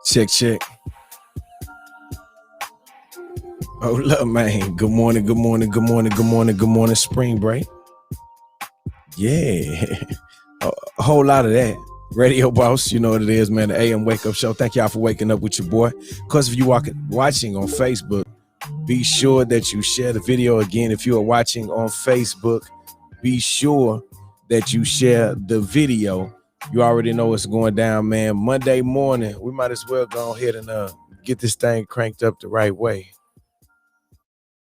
Check, check. Oh, look, man. Good morning, good morning, good morning, good morning, good morning, spring break. Yeah. A whole lot of that. Radio Boss, you know what it is, man. The AM Wake Up Show. Thank y'all for waking up with your boy. Because if you watching on Facebook, be sure that you share the video. Again, if you are watching on Facebook, be sure that you share the video. You already know what's going down, man. Monday morning, we might as well go ahead and get this thing cranked up the right way.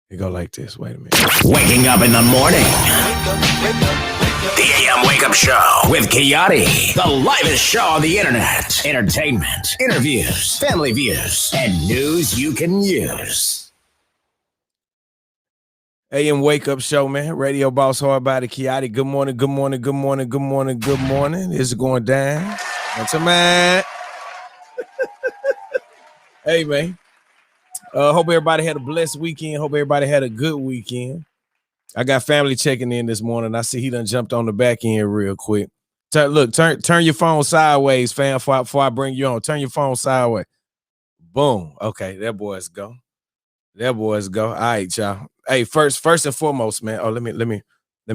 It go like this. Wait a minute. Waking up in the morning. The AM Wake Up Show with Kiati, the livest show on the internet. Entertainment, interviews, family views, and news you can use. AM Wake Up Show, man. Radio Boss, hard body, Kiati. Good morning, good morning, good morning, good morning, good morning. It's going down. What's up, man? Hey, man. Hope everybody had a blessed weekend. Hope everybody had a good weekend. I got family checking in this morning. I see he done jumped on the back end real quick. Turn your phone sideways, fam, before I bring you on. Turn your phone sideways. Boom. Okay, that boys go. That boys go. All right, y'all. Hey, first and foremost, man. Oh, let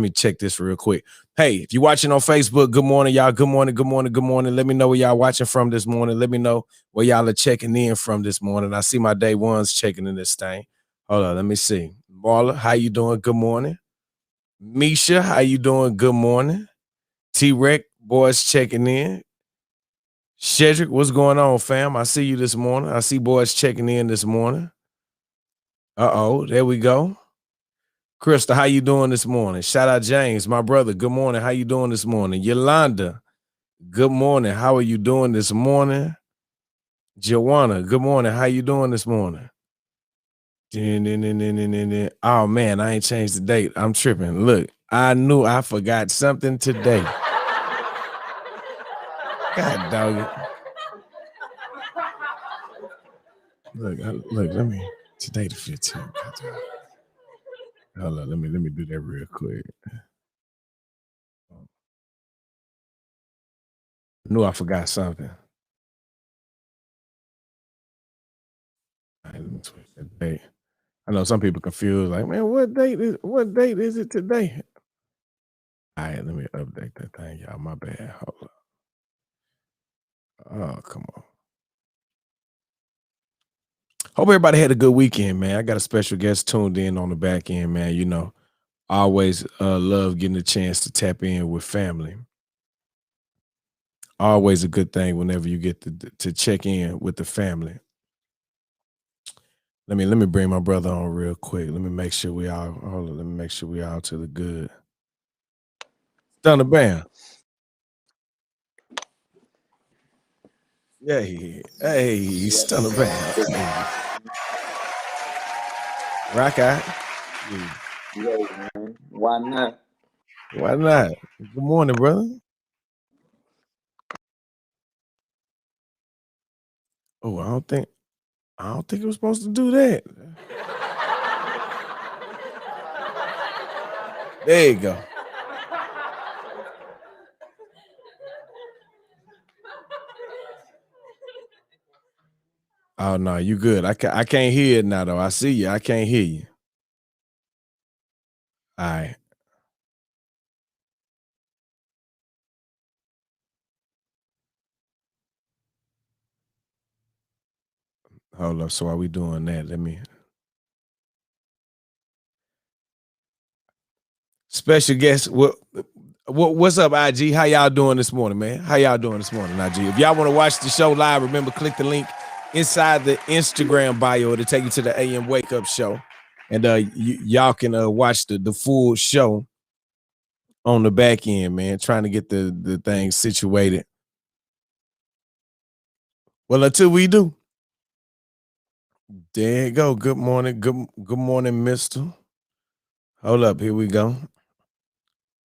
me check this real quick. Hey, if you're watching on Facebook, good morning, y'all. Good morning, good morning, good morning. Let me know where y'all watching from this morning. Let me know where y'all are checking in from this morning. I see my day ones checking in this thing. Hold on, let me see. Marla, how you doing? Good morning. Misha, how you doing? Good morning. T-Rex, boys checking in. Shedrick, what's going on, fam? I see you this morning. I see boys checking in this morning. Uh-oh, there we go. Krista, how you doing this morning? Shout out James, my brother. Good morning. How you doing this morning? Yolanda, good morning. How are you doing this morning? Joanna, good morning. How you doing this morning? Oh, man, I ain't changed the date. I'm tripping. Look, I knew I forgot something today. God dog it. Look, let me, today the 15th. Hold on, let me do that real quick. I knew I forgot something. All right, let me switch that date. I know some people confused, like, man, what date is it today? All right, let me update that thing, y'all. My bad. Hold up. Oh, come on. Hope everybody had a good weekend, man. I got a special guest tuned in on the back end, man. You know, I always love getting a chance to tap in with family. Always a good thing whenever you get to check in with the family. Let me bring my brother on real quick. Let me make sure we all Let me make sure we all to the good. Stunner Bam. Yeah, hey, Stunner Bam. Hey. Rock out. Yo, man. Why not? Why not? Good morning, brother. Oh, I don't think it was supposed to do that. There you go. Oh no, you good. I can't hear it now though. I see you. I can't hear you. All right. Hold up. So while we doing that, let me special guest. What's up, IG? How y'all doing this morning, man? How y'all doing this morning, IG? If y'all want to watch the show live, remember click the link inside the Instagram bio to take you to the AM Wake Up show, and y'all can watch the full show on the back end, man. Trying to get the thing situated. Well, until we do, there you go. Good morning, good morning, Mister. Hold up, here we go.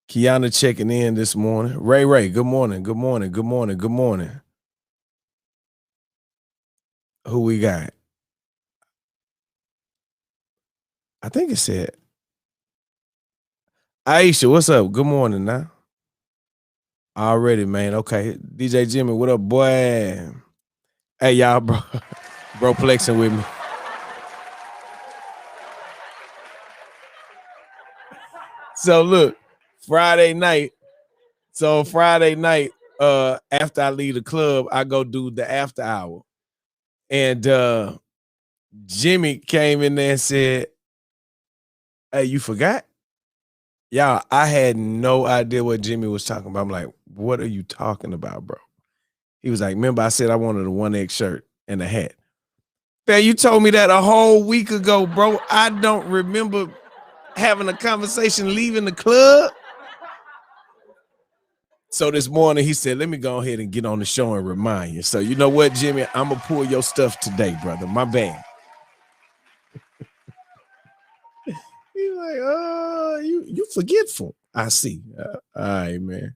Kiana checking in this morning. Ray, good morning, good morning, good morning, good morning. Who we got? I think it said Aisha. What's up? Good morning now. Already, man. Okay. DJ Jimmy, what up, boy? Hey, y'all, bro flexing with me. So look, Friday night. After I leave the club, I go do the after hour. And Jimmy came in there and said, "Hey, you forgot?" Y'all, I had no idea what Jimmy was talking about. I'm like, "What are you talking about, bro?" He was like, "Remember I said I wanted a 1X shirt and a hat." Man, you told me that a whole week ago, bro. I don't remember having a conversation leaving the club. So this morning he said, "Let me go ahead and get on the show and remind you." So you know what, Jimmy? I'm gonna pull your stuff today, brother. My bad. He's like, "Oh, you forgetful." I see. All right, man.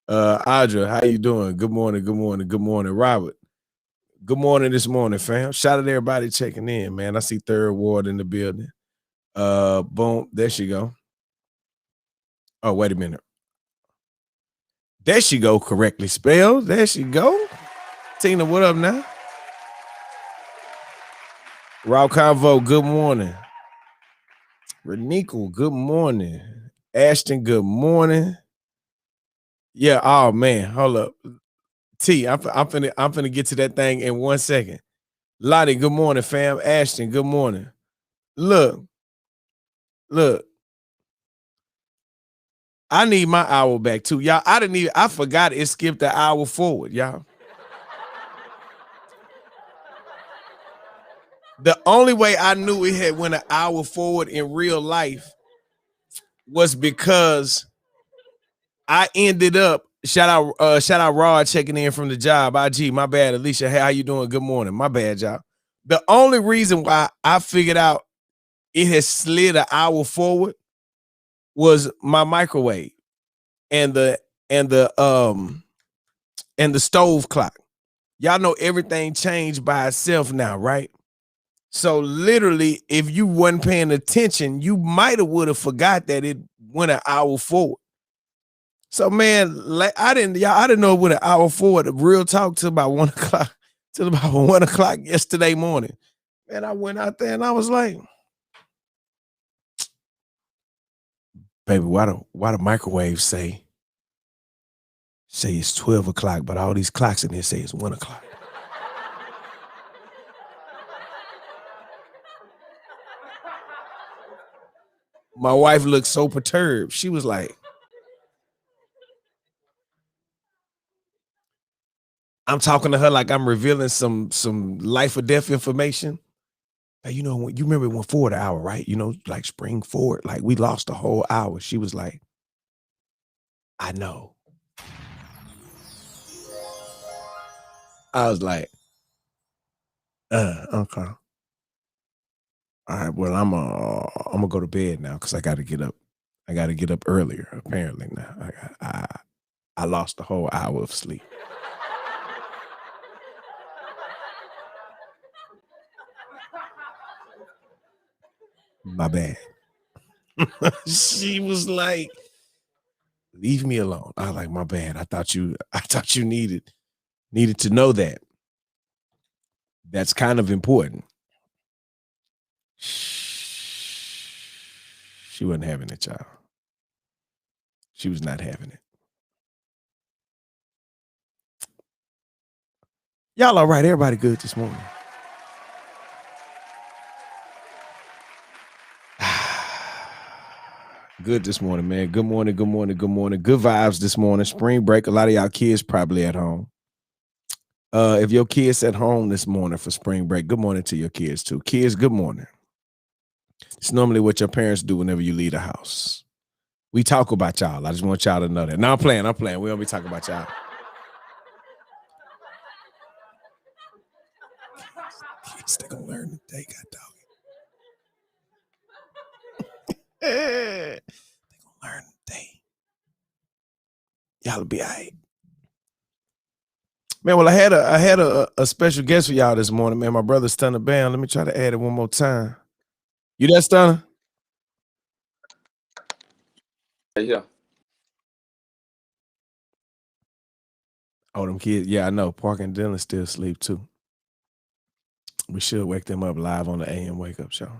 Audra, how you doing? Good morning, good morning, good morning, Robert. Good morning this morning, fam. Shout out to everybody checking in, man. I see Third Ward in the building. Boom, there she go. Oh, wait a minute. There she go, correctly spelled. There she go. Tina, what up now? Raw Convo, good morning. Renico, good morning. Ashton, good morning. Yeah, oh man, hold up. I'm finna get to that thing in 1 second. Lottie, good morning, fam. Ashton, good morning. Look. I need my hour back too. Y'all, I forgot it skipped the hour forward, y'all. The only way I knew it had went an hour forward in real life was because I ended up shout out Rod checking in from the job. IG, my bad. Alicia, hey, how you doing? Good morning. My bad, y'all. The only reason why I figured out it has slid an hour forward was my microwave and the stove clock. Y'all know everything changed by itself now, right? So literally, if you wasn't paying attention, you might have would have forgot that it went an hour forward. So man, like I didn't know it went an hour forward. Real talk to about 1 o'clock, till about 1 o'clock yesterday morning. And I went out there and I was like, baby, why the microwave say it's 12 o'clock, but all these clocks in here say it's 1 o'clock. My wife looked so perturbed. She was like, I'm talking to her like I'm revealing some life or death information. Hey, you know, you remember it went forward an hour, right? You know, like spring forward, like we lost a whole hour. She was like, I know. I was like, okay. All right, well, I'm gonna go to bed now because I got to get up. I got to get up earlier. Apparently now, I lost a whole hour of sleep. My bad. She was like, leave me alone. I was like, my bad. I thought you needed to know that. That's kind of important. She wasn't having it, child. She was not having it. Y'all all right? Everybody good this morning? Good this morning, man. Good morning, good morning, good morning. Good vibes this morning. Spring break. A lot of y'all kids probably at home. If your kids at home this morning for spring break, good morning to your kids too. Kids, good morning. It's normally what your parents do whenever you leave the house. We talk about y'all. I just want y'all to know that. No, I'm playing. We don't be talking about y'all. Kids, they gonna learn today, God dog. They gonna learn today. Y'all'll be all right. Man, well, I had a special guest for y'all this morning, man. My brother Stunner Bam. Let me try to add it one more time. You there, Stunner? Yeah. Oh, them kids. Yeah, I know. Park and Dylan still asleep too. We should wake them up live on the AM Wake Up Show.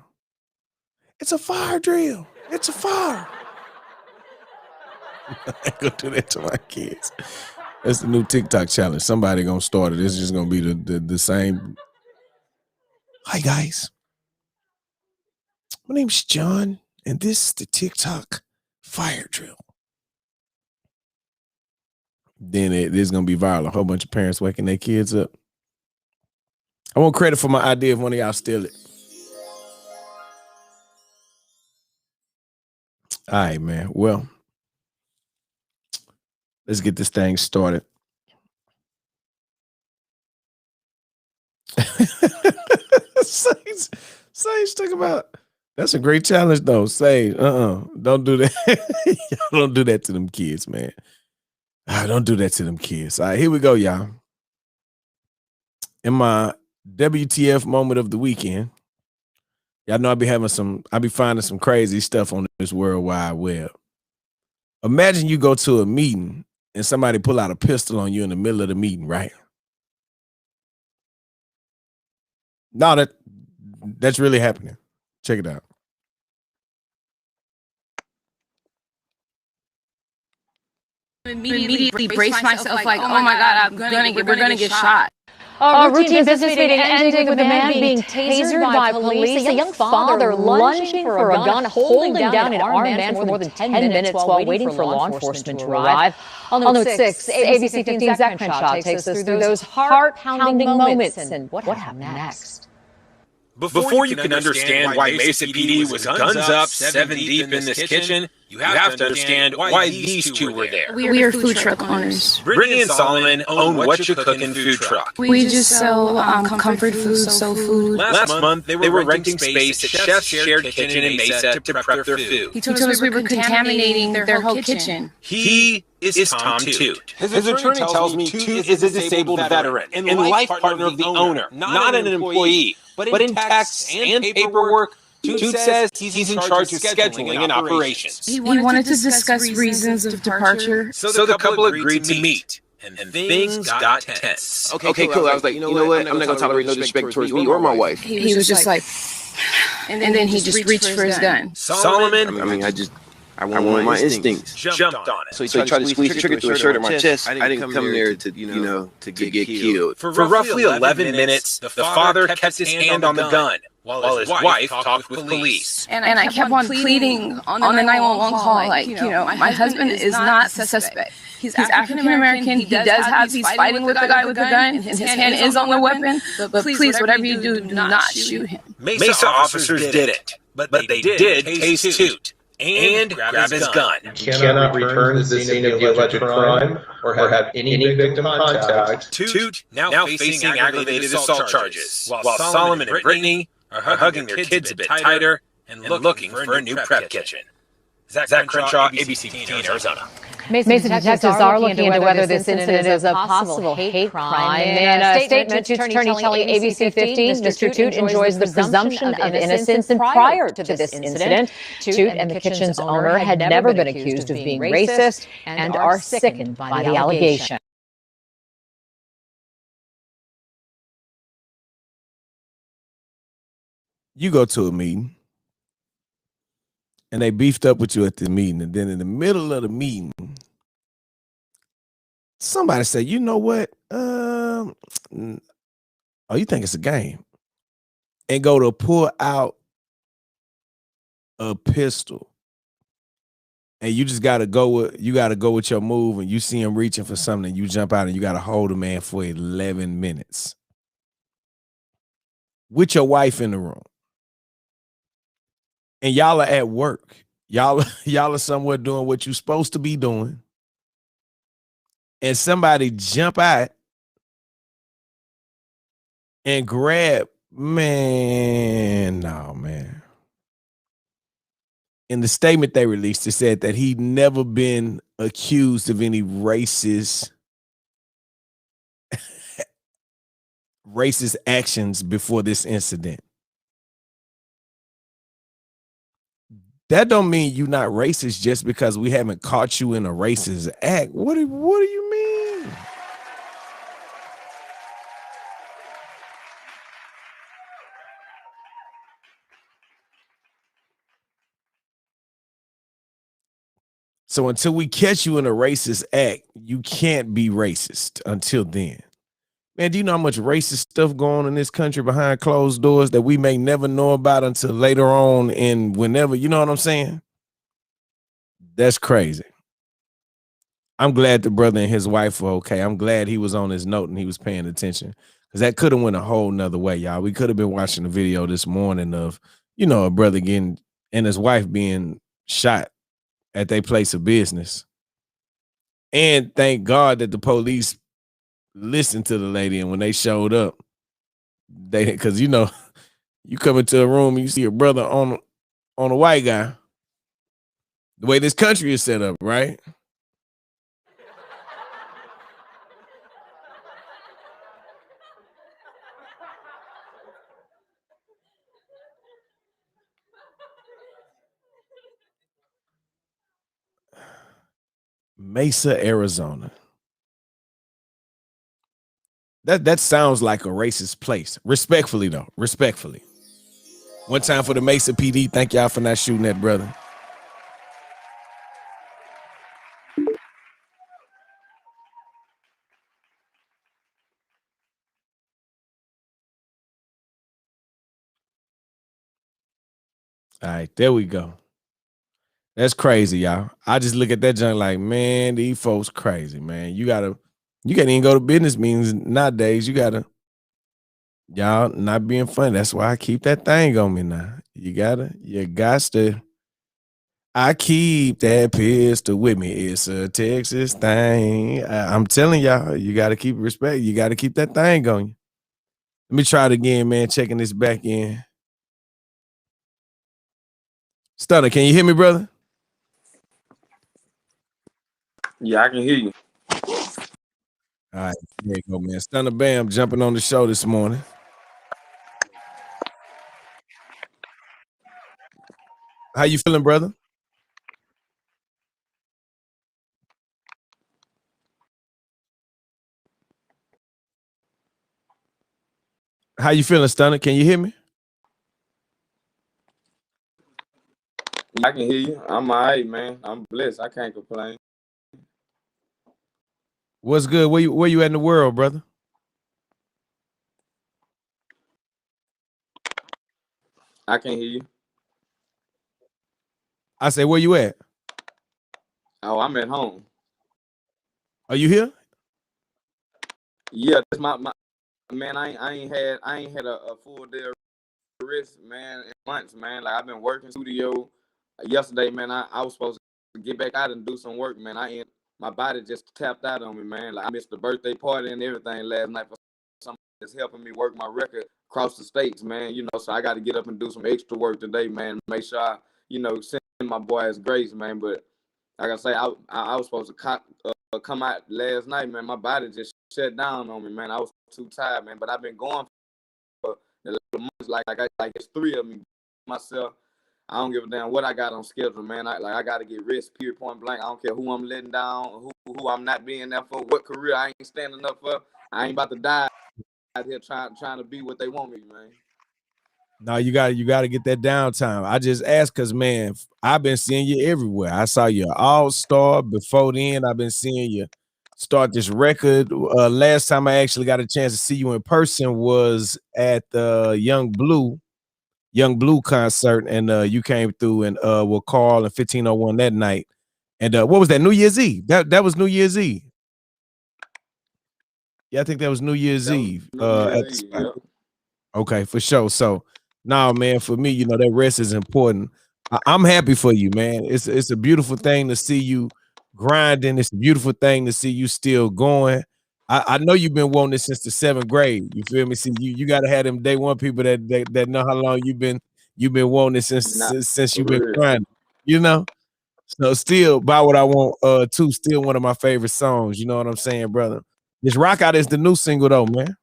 It's a fire drill. It's a fire. I ain't gonna do that to my kids. That's the new TikTok challenge. Somebody gonna start it. It's just gonna be the same. Hi guys. My name's John, and this is the TikTok fire drill. Then it is gonna be viral. A whole bunch of parents waking their kids up. I want credit for my idea if one of y'all steal it. All right, man. Well, let's get this thing started. Sage, talk about that's a great challenge though. Sage, don't do that. Don't do that to them kids, man. Don't do that to them kids. All right, here we go, y'all. In my WTF moment of the weekend, y'all know I be finding some crazy stuff on this World Wide Web. Imagine you go to a meeting and somebody pull out a pistol on you in the middle of the meeting, right? No, that's really happening. Check it out. Immediately brace myself like, oh my God, we're gonna get shot. A routine business meeting ended with a man being tasered by police. A young father lunging for a gun, holding down an armed man for more than 10 minutes while waiting for law enforcement to arrive. On Note 6, ABC 15's Zach Crenshaw takes us through those heart-pounding moments and what happened next. Before you can understand why Mesa PD was guns up, 7 deep in this kitchen, you have to understand why these two were there. We are food truck owners. Brittany and Solomon own What You Cookin' food truck. We just sell comfort food, soul food. Last month, they were renting space at Chef's Shared Kitchen in Mesa to prep their food. He told us we were contaminating their whole kitchen. He is Tom Toot. His attorney tells me Toot is a disabled veteran and life partner of the owner, not an employee. But in text and paperwork, Toot says he's in charge of scheduling and operations. He wanted to discuss reasons of departure. So the couple agreed to meet, and things got tense. Okay, cool. I was like, you know what? I'm not going to tolerate no disrespect towards me or my wife. He was just like, and then he just reached for his gun. Solomon, I went my instincts. Jumped on it. So he tried to squeeze the trigger through a shirt on my chest. I didn't come there to get killed. For roughly 11 minutes, the father kept his hand on the gun while his wife talked with police. And I kept on pleading on the 911 call, like, my husband is not the suspect. He's African American. He does have, he's fighting with the guy with the gun. And his hand is on the weapon. But please, whatever you do not shoot him. Mesa officers didn't, but they did tase Toot and grab his gun. Cannot return to the scene of the alleged crime or have any victim contact. Toot now facing aggravated assault charges, while Solomon and Brittany are hugging their kids a bit tighter and looking for a new prep kitchen. Zach Crenshaw, ABC 15, Arizona. Mesa detectives are looking into whether this incident is a possible hate crime. In a statement, Toot's attorney telling ABC 15, Mr. Toot enjoys the presumption of innocence, and prior to this incident, Toot and the kitchen's owner had never been accused of being racist and are sickened by the allegation. you go to a meeting and they beefed up with you at the meeting, and then in the middle of the meeting, somebody said, you know what? Oh, you think it's a game? And go to pull out a pistol. And you just gotta go with your move, and you see him reaching for something, and you jump out and you gotta hold a man for 11 minutes. With your wife in the room. And y'all are at work. Y'all are somewhere doing what you're supposed to be doing. And somebody jump out and grab, man. In the statement they released, it said that he'd never been accused of any racist actions before this incident. That don't mean you're not racist just because we haven't caught you in a racist act. What do you mean? So until we catch you in a racist act, you can't be racist until then. Man, do you know how much racist stuff going on in this country behind closed doors that we may never know about until later on and whenever, you know what I'm saying? That's crazy. I'm glad the brother and his wife were okay. I'm glad he was on his note and he was paying attention, because that could have went a whole nother way, y'all. We could have been watching a video this morning of, a brother getting and his wife being shot at their place of business. And thank God that the police listened to the lady, and when they showed up, because you come into a room and you see a brother on a white guy, the way this country is set up, right? Mesa, Arizona. That sounds like a racist place. Respectfully, though. Respectfully. One time for the Mesa PD. Thank y'all for not shooting that brother. All right, there we go. That's crazy, y'all. I just look at that junk like, man, these folks crazy, man. You can't even go to business meetings nowadays. Y'all not being funny. That's why I keep that thing on me now. You got to. I keep that pistol with me. It's a Texas thing. I'm telling y'all, you got to keep respect. You got to keep that thing on you. Let me try it again, man. Checking this back in. Stunner, can you hear me, brother? Yeah, I can hear you. All right, there you go, man. Stunner Bam jumping on the show this morning. How you feeling, brother? How you feeling, Stunner? Can you hear me? I can hear you. I'm all right, man. I'm blessed. I can't complain. What's good? Where you at in the world, brother? I can hear you. I say, where you at? Oh, I'm at home. Are you here? Yeah, that's my man. I ain't had a full day of rest, man, in months, man. Like, I've been working studio. Yesterday, man, I was supposed to get back out and do some work, man. My body just tapped out on me, man. Like, I missed the birthday party and everything last night for somebody that's helping me work my record across the states, man. So I got to get up and do some extra work today, man. Make sure I, send my boy his grace, man. But like I say, I was supposed to come out last night, man. My body just shut down on me, man. I was too tired, man. But I've been going for the months, like it's 3 of me myself. I don't give a damn what I got on schedule, man. I got to get rest, period, point blank. I don't care who I'm letting down, who I'm not being there for, what career I ain't standing up for. I ain't about to die out here trying to be what they want me, man. No, you got to get that downtime. I just asked because, man, I've been seeing you everywhere. I saw you all-star. Before then, I've been seeing you start this record. Last time I actually got a chance to see you in person was at the Young Blue concert, and you came through and with Carl and 1501 that night. And what was that? New Year's Eve. That was New Year's Eve. Yeah, I think that was New Year's Eve. At the spot. Yep. Okay, for sure. So, nah, man, for me, that rest is important. I'm happy for you, man. It's a beautiful thing to see you grinding. It's a beautiful thing to see you still going. I know you've been wanting this since the 7th grade. You feel me? See, you got to have them day one people that know how long you've been wanting this since you've been grinding. So still, Buy What I Want 2, still one of my favorite songs. You know what I'm saying, brother? This Rock Out is the new single though, man.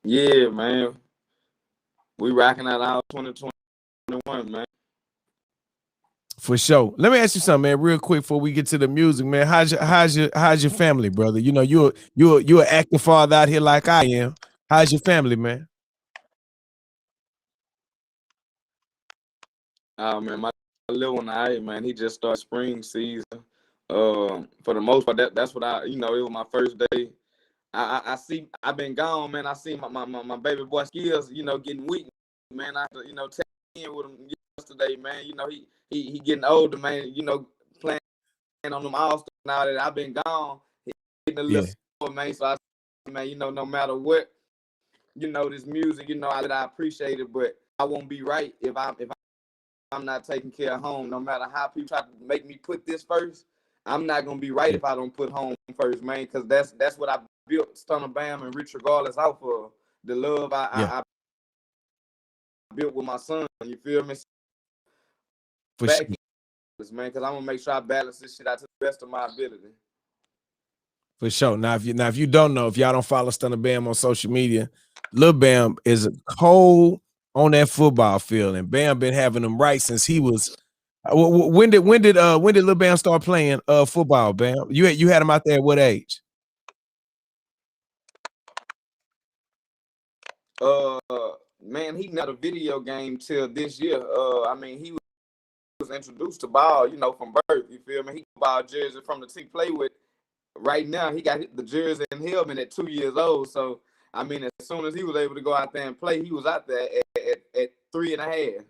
Yeah, man. We rocking out our 2021, man. For sure. Let me ask you something, man, real quick before we get to the music, man. How's your family, brother? You're an active father out here like I am. How's your family, man? Man, my little one, man, he just started spring season. For the most part, that's what it was my first day. I see I've been gone, man. I see my baby boy skills, getting weak, man. I tap in with him yesterday, man. He getting older, man. Playing on them all stars now that I've been gone. He getting a little slower, man. So man, no matter what, this music, I appreciate it, but I won't be right if I'm not taking care of home. No matter how people try to make me put this first, I'm not gonna be right if I don't put home first, man. Because that's what I built Stunner Bam and Rich Regardless out for. The love I built with my son. You feel me? For sure. Man, because I'm gonna make sure I balance this shit out to the best of my ability. For sure. Now, if you don't know, if y'all don't follow Stunner Bam on social media, Lil Bam is cold on that football field, and Bam been having them right since he was. When did Lil Bam start playing football? Bam, you had him out there at what age? Man, he not a video game till this year. He was introduced to ball, from birth. You feel me? He ball jersey from the team play with. Right now, he got the jersey and helmet at 2 years old. So, as soon as he was able to go out there and play, he was out there at 3.5.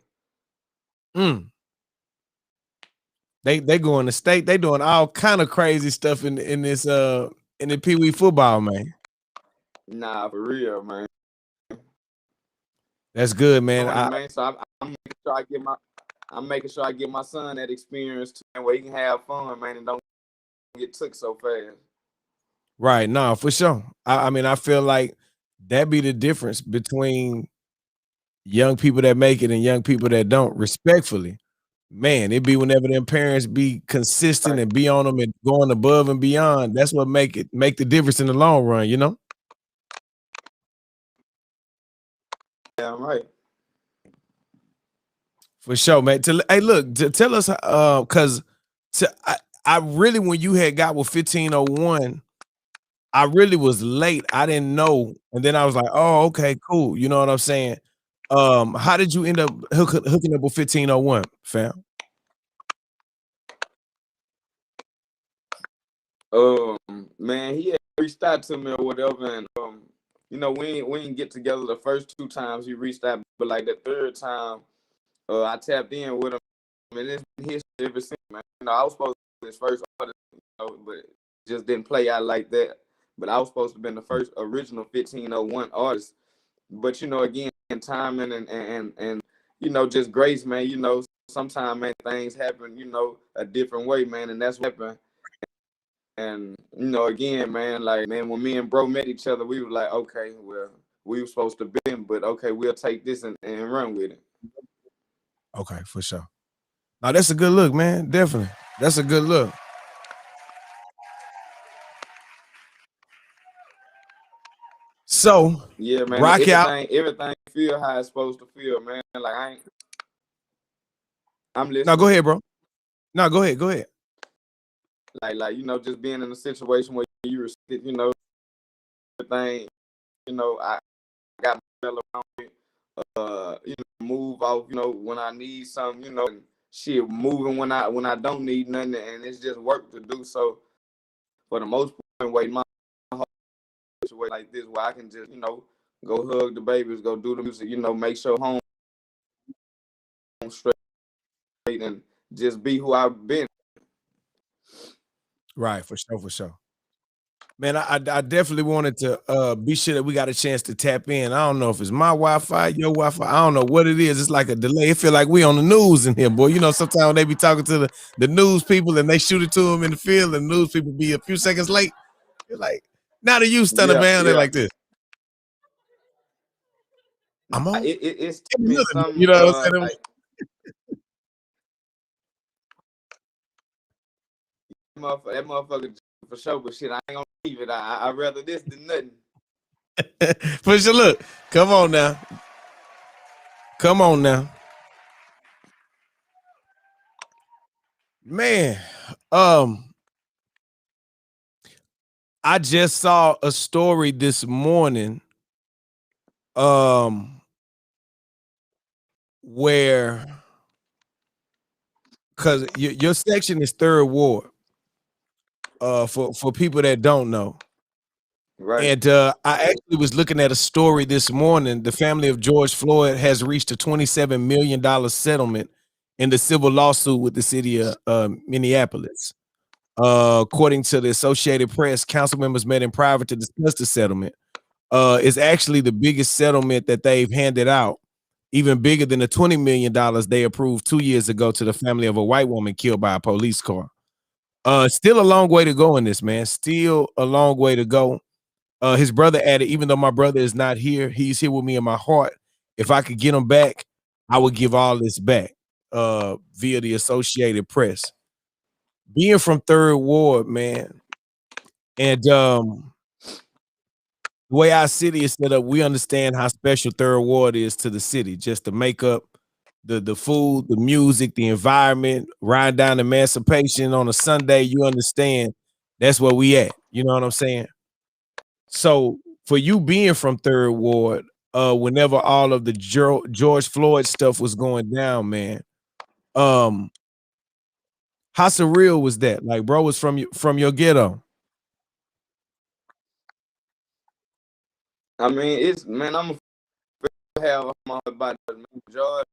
They going to state. They doing all kind of crazy stuff in the Pee Wee football, man. Nah, for real, man. That's good, man. So I'm making sure I give my son that experience too, where he can have fun, man, and don't get took so fast. Right. No, for sure. I feel like that be the difference between young people that make it and young people that don't, respectfully. Man, it be whenever them parents be consistent and be on them and going above and beyond. That's what make the difference in the long run, Yeah, right. For sure, man. Hey, look, tell us, because I really, when you had got with 1501, I really was late. I didn't know, and then I was like, "Oh, okay, cool." You know what I'm saying? How did you end up hooking up with 1501, fam? Man, he had reached out to me or whatever, and we didn't get together the first 2 times he reached out, but like the 3rd time, I tapped in with him, and it's been history ever since, man. I was supposed to be his first artist, but just didn't play out like that. But I was supposed to have been the first original 1501 artist. But again, timing and just grace, man. Sometimes, man, things happen, a different way, man, and that's what happened. And again, man, like, man, when me and bro met each other, we were like, okay, well, we were supposed to be, but okay, we'll take this and run with it. Okay, for sure. Now that's a good look, man. Definitely, that's a good look. So yeah, man, Rock Out. Everything feel how it's supposed to feel, man. Like I'm listening. No, go ahead, bro. No, go ahead. Go ahead. Like just being in a situation where you respect, everything, I got my fellow around me. move off, when I need something, and shit moving when I don't need nothing, and it's just work to do. So for the most part, wait my whole situation like this, where I can just, go hug the babies, go do the music, make sure home straight, and just be who I've been. Right, for sure. Man, I definitely wanted to be sure that we got a chance to tap in. I don't know if it's my Wi-Fi, your Wi-Fi. I don't know what it is. It's like a delay. It feel like we on the news in here, boy. Sometimes they be talking to the news people and they shoot it to them in the field, and the news people be a few seconds late. You're like, now the youth stunner man, they like this. I'm on. It's something, what I'm saying? like, that motherfucker for sure, but shit, I ain't gonna leave it. I'd rather this than nothing. For sure. Look, come on now. Man, I just saw a story this morning where, because your section is Third Ward, for people that don't know. Right. And I actually was looking at a story this morning. The family of George Floyd has reached a $27 million settlement in the civil lawsuit with the city of Minneapolis. According to the Associated Press, council members met in private to discuss the settlement. It's actually the biggest settlement that they've handed out, even bigger than the $20 million they approved 2 years ago to the family of a white woman killed by a police car. Still a long way to go in this, man. Still a long way to go. His brother added, even though my brother is not here, he's here with me in my heart. If I could get him back, I would give all this back via the Associated Press. Being from Third Ward, man, and the way our city is set up, we understand how special Third Ward is to the city. Just the makeup, the food, the music, the environment, riding down Emancipation on a Sunday, you understand that's where we at. You know what I'm saying? So for you being from Third Ward, whenever all of the George Floyd stuff was going down, man, how surreal was that? Like, bro was from your ghetto. I mean, I'm a have my about George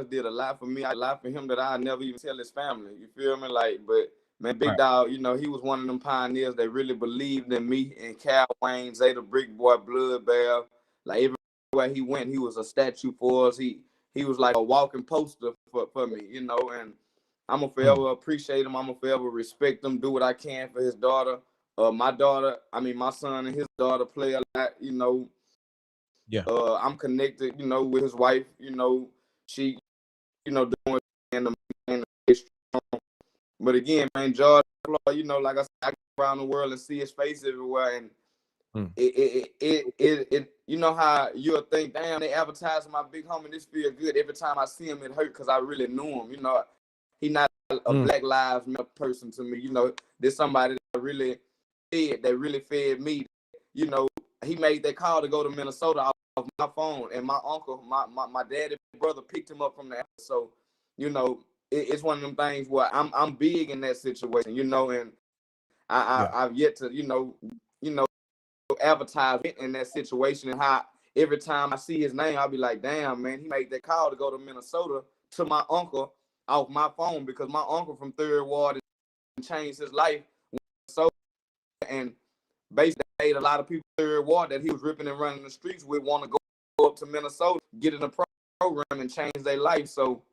did a lot for me, a lot for him that I never even tell his family. You feel me? Like, but man, Big Dog, he was one of them pioneers that really believed in me and Cal Wayne, Zeta Brick Boy, Blood Bear. Like, everywhere he went, he was a statue for us. He was like a walking poster for me, and I'm gonna forever appreciate him. I'm gonna forever respect him, do what I can for his daughter. My son and his daughter play a lot, Yeah. I'm connected, with his wife, she, doing and strong. But again, man, George Floyd, like I said, I go around the world and see his face everywhere, and it you know how you'll think, damn, they advertise my big homie, this feel good. Every time I see him, it hurt because I really knew him. He not a Black Lives Matter person to me. There's somebody that really fed me. He made that call to go to Minnesota off my phone, and my uncle, my daddy brother picked him up from there. So, it's one of them things where I'm big in that situation, and I've yet to, advertise in that situation, and how every time I see his name, I'll be like, damn, man, he made that call to go to Minnesota to my uncle off my phone, because my uncle from Third Ward changed his life. So, and basically made a lot of people in Third Ward that he was ripping and running the streets with want to go up to Minnesota, get in a program and change their life. So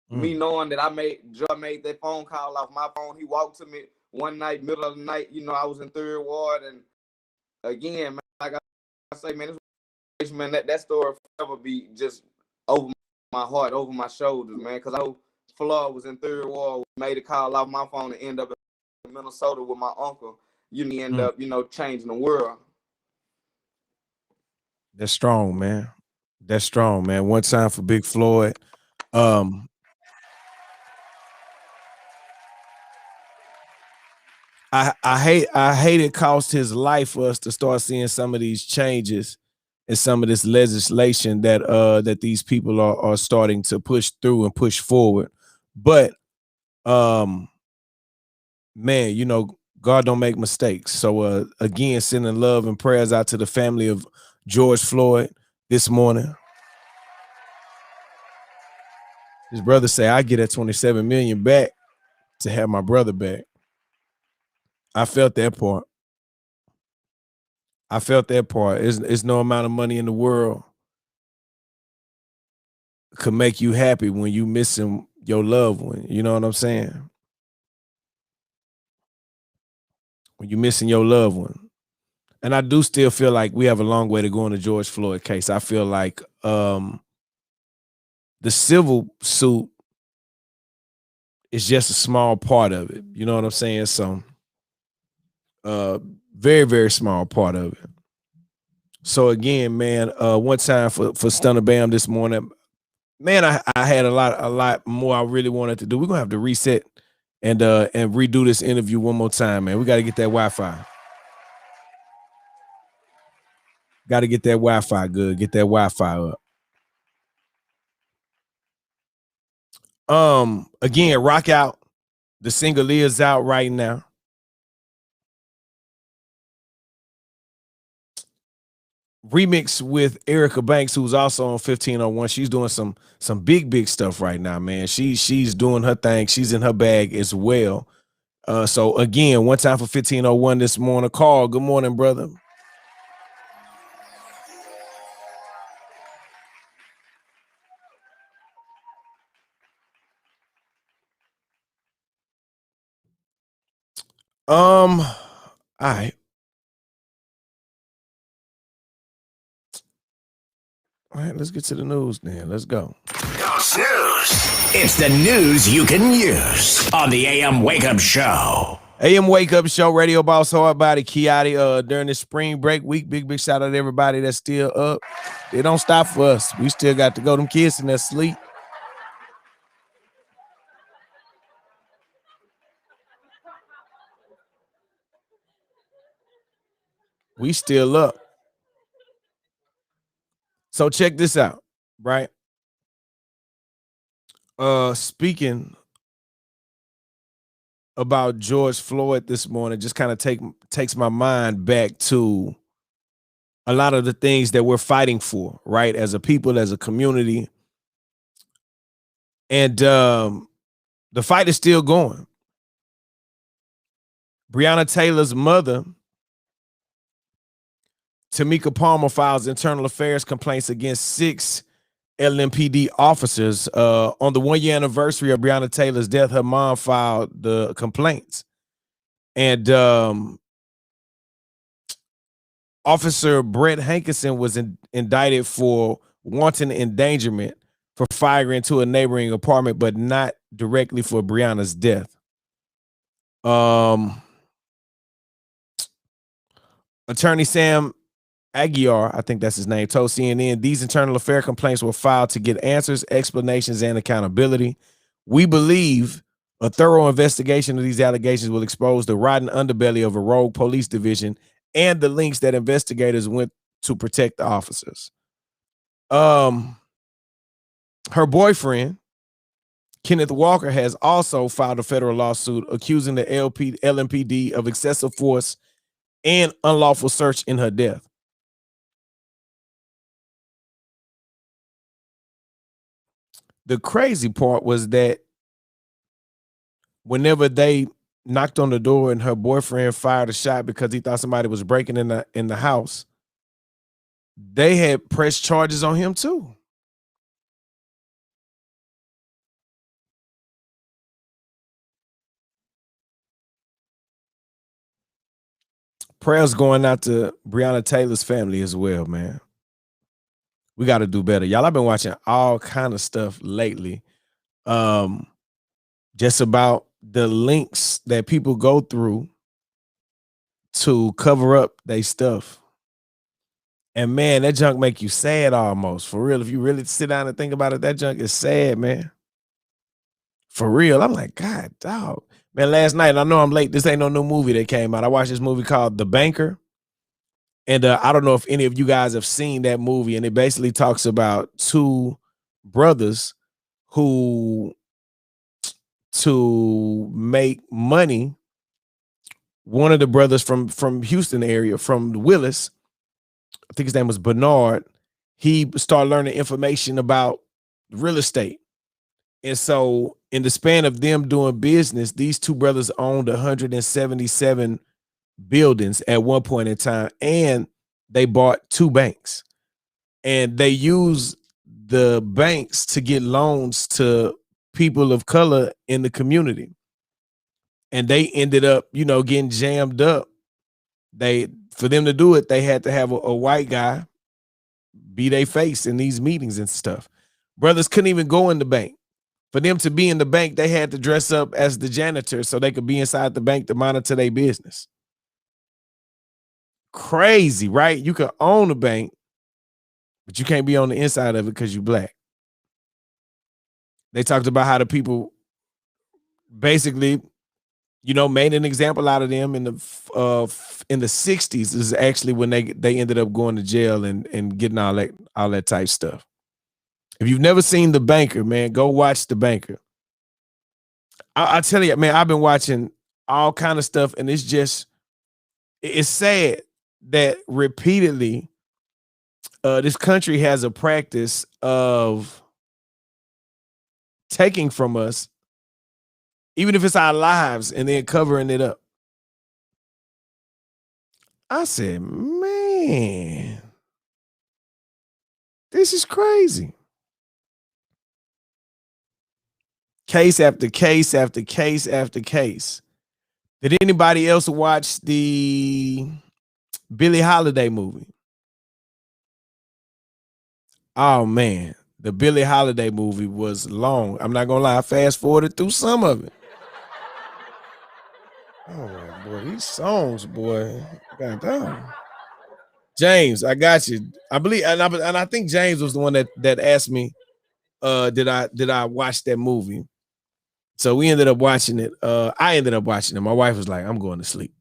me knowing that Joe made that phone call off my phone, he walked to me one night, middle of the night, I was in Third Ward, and again, man, like I say, man, that story will forever be just over my heart, over my shoulders, man, because I know Floyd was in Third Ward, made a call off my phone and end up in Minnesota with my uncle. You end up, changing the world. That's strong, man. That's strong, man. One time for Big Floyd. I hate it cost his life for us to start seeing some of these changes and some of this legislation that that these people are starting to push through and push forward. But man, you know, God don't make mistakes. So again, sending love and prayers out to the family of George Floyd this morning. His brother say, I get that 27 million back to have my brother back. I felt that part. I felt that part. It's no amount of money in the world could make you happy when you missing your loved one. You know what I'm saying? When you missing your loved one. And I do still feel like we have a long way to go in the George Floyd case. I feel like the civil suit is just a small part of it. You know what I'm saying? So very, very small part of it. So again, man, one time for Stunner Bam this morning, man, I had a lot more I really wanted to do. We're gonna have to reset and redo this interview one more time, man. We got to get that Wi-Fi. Got to get that Wi-Fi good. Get that Wi-Fi up. Again, Rock Out. The single is out right now. Remix with Erica Banks, who's also on 1501. She's doing some big stuff right now, man. She's doing her thing. She's in her bag as well. So again, one time for 1501 this morning. Carl, good morning, brother. All right. All right, let's get to the news then. Let's go. News. It's the news you can use on the AM Wake Up Show. AM Wake Up Show, Radio Boss Hardbody Kiati. During this spring break week, big shout out to everybody that's still up. It don't stop for us. We still got to go. Them kids in their sleep. We still up. So check this out, right? Speaking about George Floyd this morning, just kind of takes my mind back to a lot of the things that we're fighting for, right? As a people, as a community. And the fight is still going. Breonna Taylor's mother, Tamika Palmer, files internal affairs complaints against 6 LMPD officers. On the 1-year anniversary of Breonna Taylor's death, her mom filed the complaints. And Officer Brett Hankinson was indicted for wanton endangerment for firing into a neighboring apartment, but not directly for Breonna's death. Attorney Sam Aguiar, I think that's his name, told CNN, these internal affair complaints were filed to get answers, explanations, and accountability. We believe a thorough investigation of these allegations will expose the rotten underbelly of a rogue police division and the links that investigators went to protect the officers. Her boyfriend, Kenneth Walker, has also filed a federal lawsuit accusing the LMPD of excessive force and unlawful search in her death. The crazy part was that whenever they knocked on the door and her boyfriend fired a shot because he thought somebody was breaking in the house, they had pressed charges on him too. Prayers going out to Breonna Taylor's family as well, man. We got to do better. Y'all, I've been watching all kind of stuff lately. Just about the links that people go through to cover up their stuff. And man, that junk make you sad almost. For real, if you really sit down and think about it, that junk is sad, man. For real. I'm like, God, dog. Man, last night, I know I'm late. This ain't no new movie that came out. I watched this movie called The Banker. And I don't know if any of you guys have seen that movie, and it basically talks about two brothers who, to make money, one of the brothers from Houston area, from Willis, I think his name was Bernard, he started learning information about real estate. And so in the span of them doing business, these two brothers owned 177 buildings at one point in time, and they bought two banks. And they used the banks to get loans to people of color in the community. And they ended up, getting jammed up. For them to do it, they had to have a white guy be their face in these meetings and stuff. Brothers couldn't even go in the bank. For them to be in the bank, they had to dress up as the janitor so they could be inside the bank to monitor their business. Crazy, right? You can own a bank, but you can't be on the inside of it because you're black. They talked about how the people basically, made an example out of them in the 60s. This is actually when they ended up going to jail and getting all that type stuff. If you've never seen The Banker, man, go watch The Banker. I tell you, man, I've been watching all kind of stuff, and it's sad that repeatedly this country has a practice of taking from us, even if it's our lives, and then covering it up. I said, man, this is crazy. Case after case after case after case. Did anybody else watch the Billie Holiday movie? Oh, man. The Billie Holiday movie was long. I'm not going to lie. I fast forwarded through some of it. Oh, my boy. These songs, boy. God damn. James, I got you. I believe, and I think James was the one that asked me, did I watch that movie? So we ended up watching it. I ended up watching it. My wife was like, I'm going to sleep.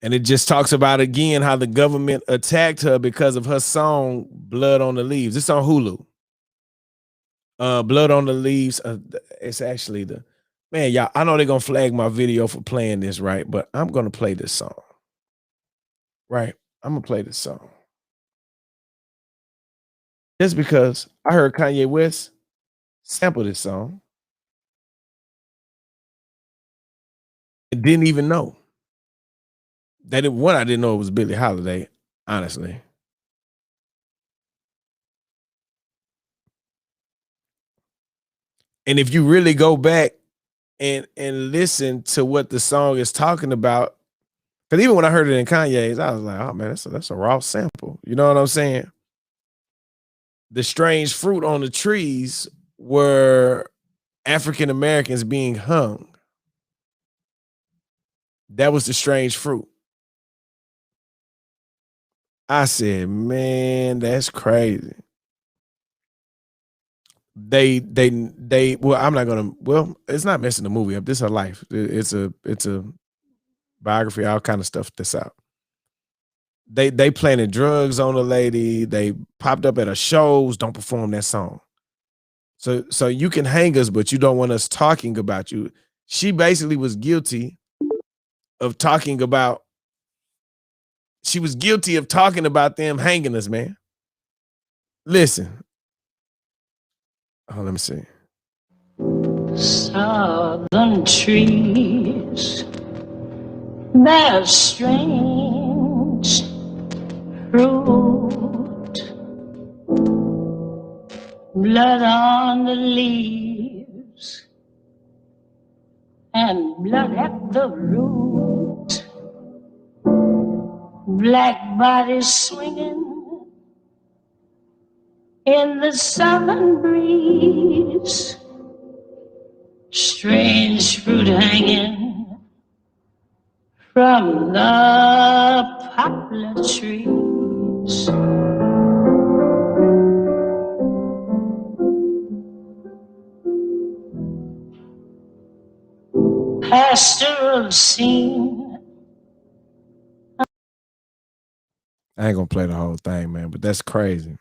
And it just talks about, again, how the government attacked her because of her song, Blood on the Leaves. It's on Hulu. Blood on the Leaves. It's actually man, y'all, I know they're going to flag my video for playing this, right? But I'm going to play this song. Right? I'm going to play this song. Just because I heard Kanye West sample this song and didn't even know. I didn't know it was Billie Holiday, honestly. And if you really go back and listen to what the song is talking about, because even when I heard it in Kanye's, I was like, oh man, that's a raw sample. You know what I'm saying? The strange fruit on the trees were African Americans being hung. That was the strange fruit. I said, man, that's crazy. Well, I'm not gonna, well, it's not messing the movie up. This is her life. It's a biography, all kind of stuff that's out. They planted drugs on a lady. They popped up at her shows. Don't perform that song. So you can hang us, but you don't want us talking about you. She basically was guilty of talking about. She was guilty of talking about them hanging us, man. Listen. Oh, let me see. Southern trees bear strange fruit, blood on the leaves and blood at the root, black bodies swinging in the southern breeze, strange fruit hanging from the poplar trees. Pastoral scene I ain't gonna play the whole thing, man, but that's crazy.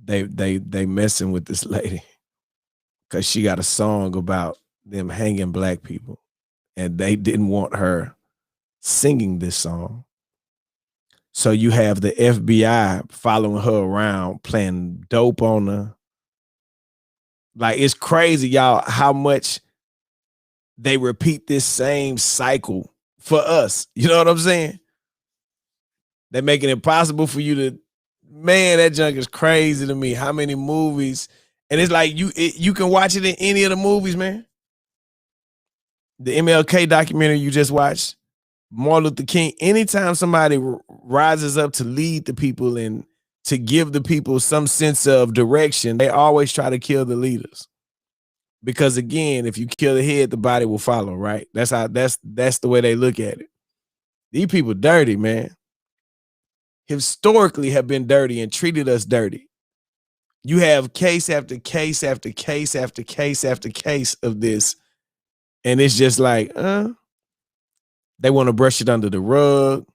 They messing with this lady because she got a song about them hanging black people, and they didn't want her singing this song. So you have the FBI following her around, playing dope on her. Like, it's crazy, y'all, how much they repeat this same cycle for us. You know what I'm saying? They're making it possible for you to, man, that junk is crazy to me. How many movies? And it's like you can watch it in any of the movies, man. The MLK documentary you just watched, Martin Luther King, anytime somebody rises up to lead the people and to give the people some sense of direction, they always try to kill the leaders. Because again, if you kill the head, the body will follow, right? That's the way they look at it. These people dirty, man. Historically have been dirty and treated us dirty. You have case after case after case after case after case of this. And it's just like, they want to brush it under the rug.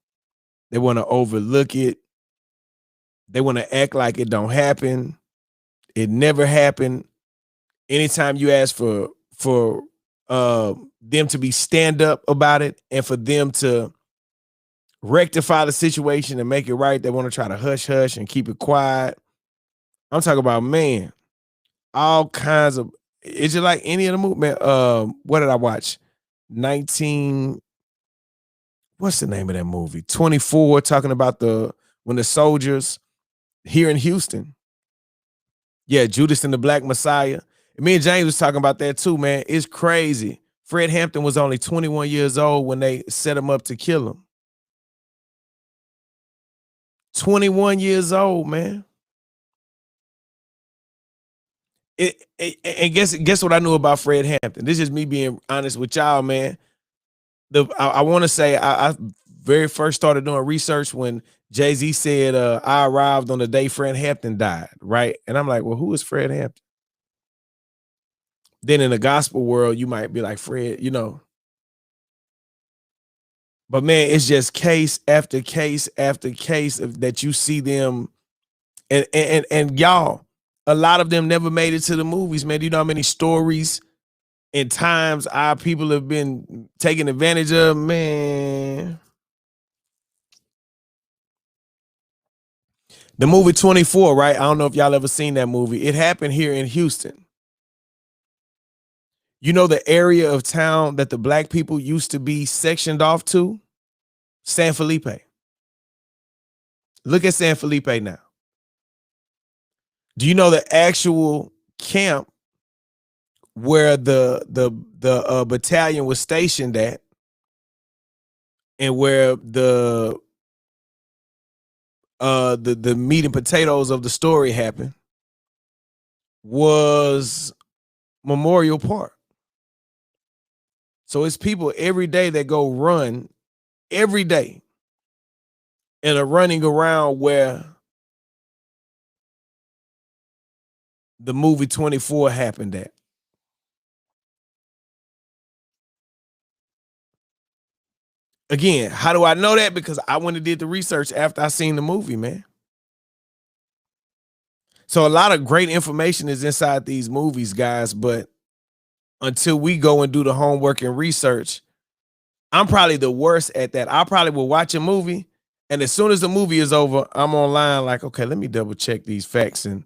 They want to overlook it. They want to act like it don't happen. It never happened. Anytime you ask for them to be stand up about it and for them to rectify the situation and make it right, they want to try to hush and keep it quiet. I'm talking about, man, all kinds of, it's just like any of the movement. What did I watch? What's the name of that movie? 24, talking about when the soldiers here in Houston. Yeah, Judas and the Black Messiah. And me and James was talking about that too, man. It's crazy. Fred Hampton was only 21 years old when they set him up to kill him. 21 years old, man. And guess what I knew about Fred Hampton? This is me being honest with y'all, man. I want to say I very first started doing research when Jay-Z said I arrived on the day Fred Hampton died, right? And I'm like, well, who is Fred Hampton? Then in the gospel world, you might be like, Fred, you know. But man, it's just case after case after case that you see them, and y'all, a lot of them never made it to the movies, man. Do you know how many stories and times our people have been taken advantage of, man? The movie 24, right? I don't know if y'all ever seen that movie. It happened here in Houston. You know the area of town that the black people used to be sectioned off to? San Felipe. Look at San Felipe now. Do you know the actual camp where the battalion was stationed at, and where the meat and potatoes of the story happened was Memorial Park? So it's people every day that go run every day and are running around where the movie 24 happened at. Again, how do I know that? Because I went and did the research after I seen the movie, man. So a lot of great information is inside these movies, guys, but until we go and do the homework and research, I'm probably the worst at that. I probably will watch a movie, and as soon as the movie is over, I'm online like, okay, let me double check these facts, and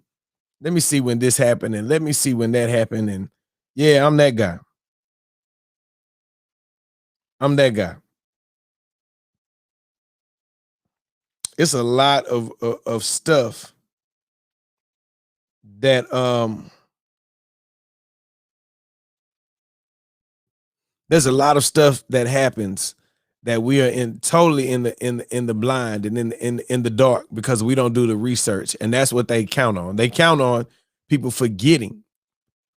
let me see when this happened, and let me see when that happened, and yeah, I'm that guy. I'm that guy. It's a lot of stuff that there's a lot of stuff that happens that we are totally in the blind and in the dark because we don't do the research, and that's what they count on. They count on people forgetting.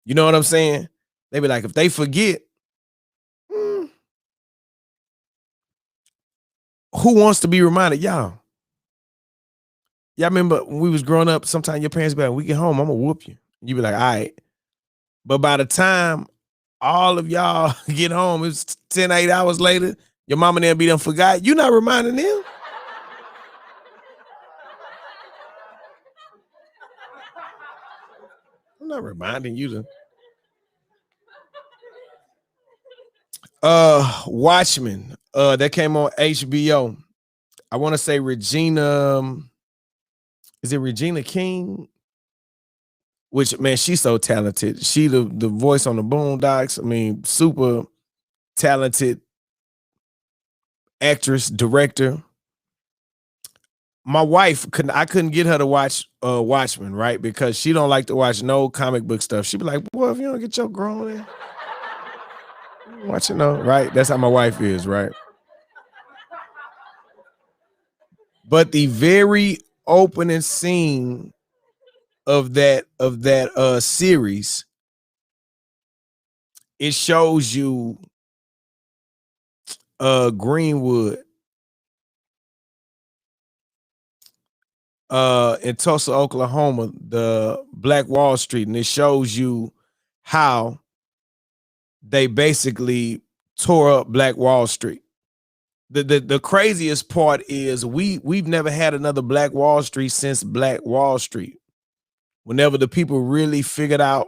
You know what I'm saying? They be like, if they forget, who wants to be reminded? Y'all remember when we was growing up, sometimes your parents be like, we get home, I'm gonna whoop you. You be like, all right. But by the time all of y'all get home, it's 10, 8 hours later, your mama and them be done forgot. You not reminding them. not reminding you to. Watchmen. That came on HBO. I want to say Regina. Is it Regina King? Which, man, she's so talented. She the voice on the Boondocks. I mean, super talented actress, director. My wife I couldn't get her to watch Watchmen, right? Because she don't like to watch no comic book stuff. She'd be like, boy, if you don't get your grown in, watch it, no, right? That's how my wife is, right? But the very opening scene of that series, it shows you Greenwood in Tulsa, Oklahoma, the Black Wall Street, and it shows you how they basically tore up Black Wall Street. The craziest part is we've never had another Black Wall Street since Black Wall Street. Whenever the people really figured out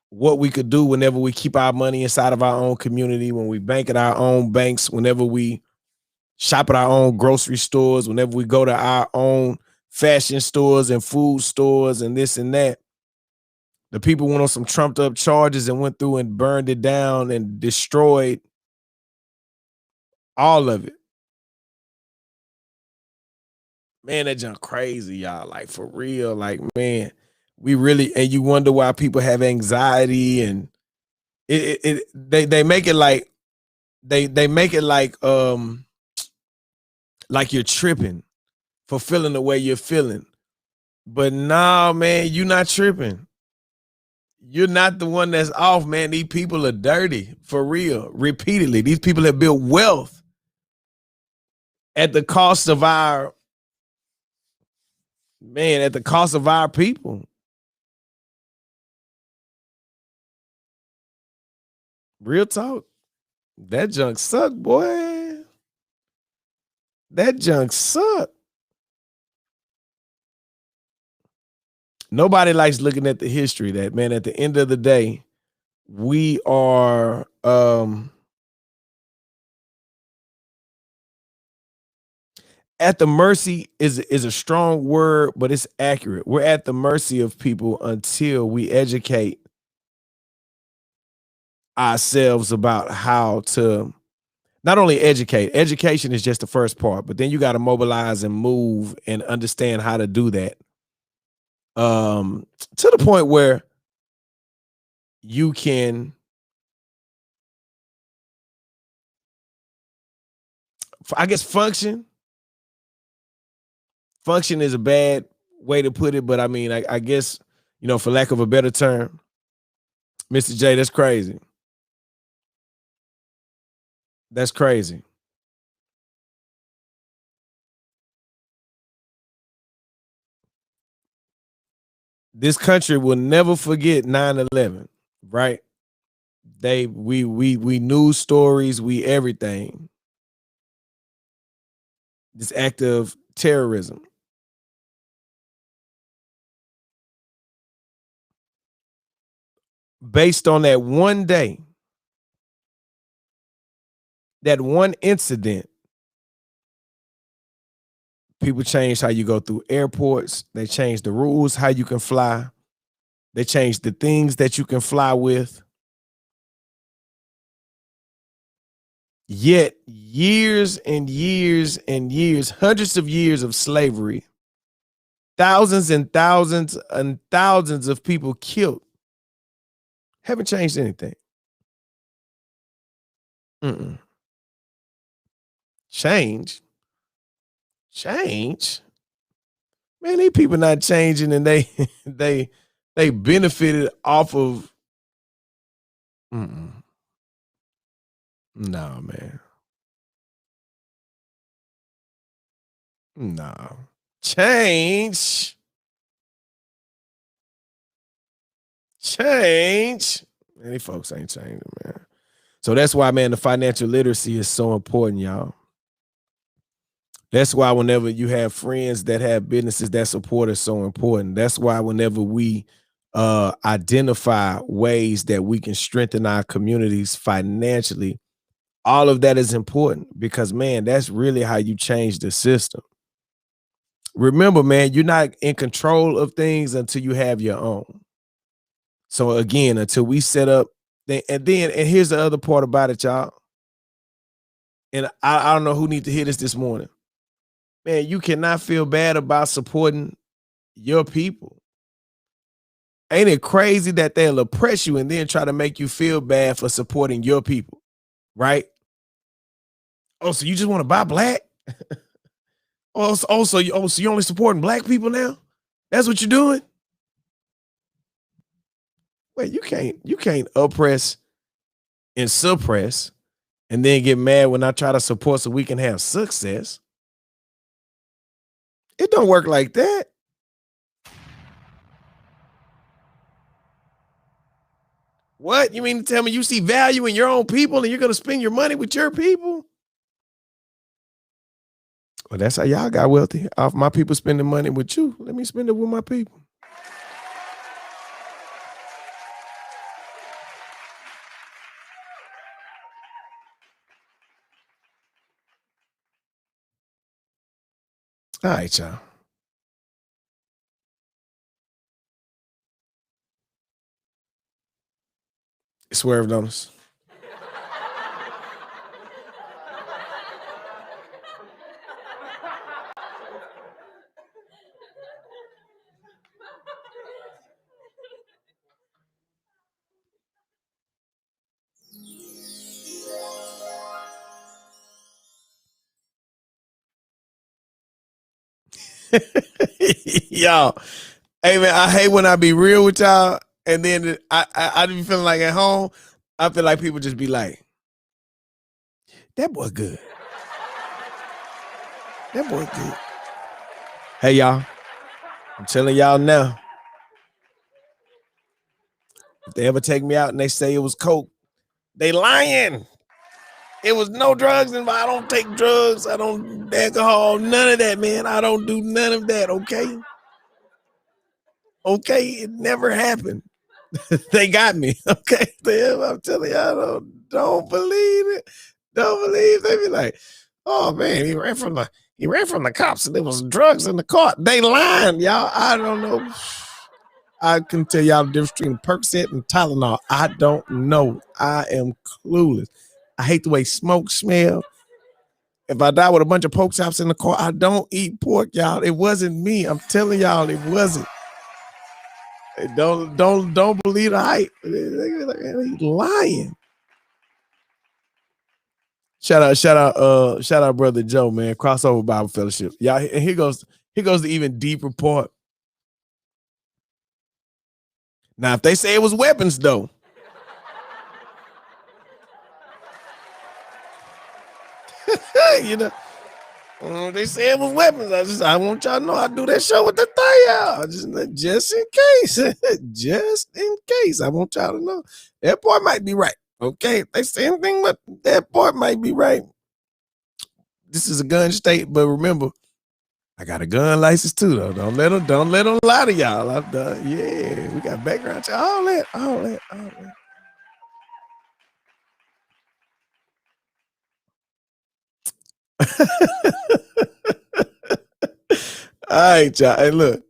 what we could do, whenever we keep our money inside of our own community, when we bank at our own banks, whenever we shop at our own grocery stores, whenever we go to our own fashion stores and food stores and this and that, the people went on some trumped up charges and went through and burned it down and destroyed all of it. Man, that junk crazy, y'all. Like, for real. Like, man, we really, and you wonder why people have anxiety, and they make it like they make it like you're tripping for feeling the way you're feeling. But nah, man, you're not tripping. You're not the one that's off, man. These people are dirty, for real, repeatedly. These people have built wealth at the cost of our people. Real talk. That junk suck, boy. That junk suck. Nobody likes looking at the history that, man, at the end of the day, we are at the mercy is a strong word, but it's accurate. We're at the mercy of people until we educate ourselves about how to not only educate. Education is just the first part, but then you got to mobilize and move and understand how to do that. To the point where you can, I guess, function. Function is a bad way to put it, but I mean, I guess, for lack of a better term, Mr. J, that's crazy. That's crazy. This country will never forget 9/11, right? We news stories, we everything. This act of terrorism. Based on that one day, that one incident, people changed how you go through airports. They changed the rules, how you can fly. They changed the things that you can fly with. Yet years and years and years, hundreds of years of slavery, thousands and thousands and thousands of people killed, haven't changed anything. Change. Man, these people not changing, and they benefited off of. No, man. No. Change. Man, these folks ain't changing, man. So that's why, man, the financial literacy is so important, y'all. That's why whenever you have friends that have businesses that support is so important. That's why whenever we identify ways that we can strengthen our communities financially. All of that is important because, man, that's really how you change the system. Remember, man, you're not in control of things until you have your own. So again, until we set up, and here's the other part about it, y'all. And I don't know who needs to hear this morning. Man, you cannot feel bad about supporting your people. Ain't it crazy that they'll oppress you and then try to make you feel bad for supporting your people, right? Oh, so you just want to buy black? So you only supporting black people now? That's what you're doing? Wait, you can't oppress and suppress and then get mad when I try to support so we can have success. It don't work like that. What? You mean to tell me you see value in your own people and you're going to spend your money with your people? Well, that's how y'all got wealthy. Off my people spending money with you. Let me spend it with my people. All right, y'all. It swerved on us. Y'all, hey man, I hate when I be real with y'all, and then I be feeling like at home, I feel like people just be like, that boy good. That boy good. Hey y'all, I'm telling y'all now, if they ever take me out and they say it was coke, they lying. It was no drugs involved. I don't take drugs. I don't alcohol. None of that, man. I don't do none of that. Okay. Okay. It never happened. They got me. Okay. I'm telling y'all, don't believe it. Don't believe. They be like, oh man, he ran from the cops and there was drugs in the car. They lying, y'all. I don't know. I can tell y'all the difference between Percocet and Tylenol. I don't know. I am clueless. I hate the way smoke smell. If I die with a bunch of pork chops in the car, I don't eat pork, y'all. It wasn't me. I'm telling y'all, it wasn't. Don't believe the hype. He's lying. Shout out, brother Joe, man. Crossover Bible Fellowship. Y'all, and here goes the even deeper part. Now, if they say it was weapons, though. You know, they say it was weapons. I want y'all to know I do that show with the thigh out. Just in case. Just in case. I want y'all to know. That part might be right. Okay. If they say anything, but that part might be right. This is a gun state, but remember, I got a gun license too, though. Don't let them lie to y'all. I've done, yeah, we got background check, all that. All right, y'all. Hey, look.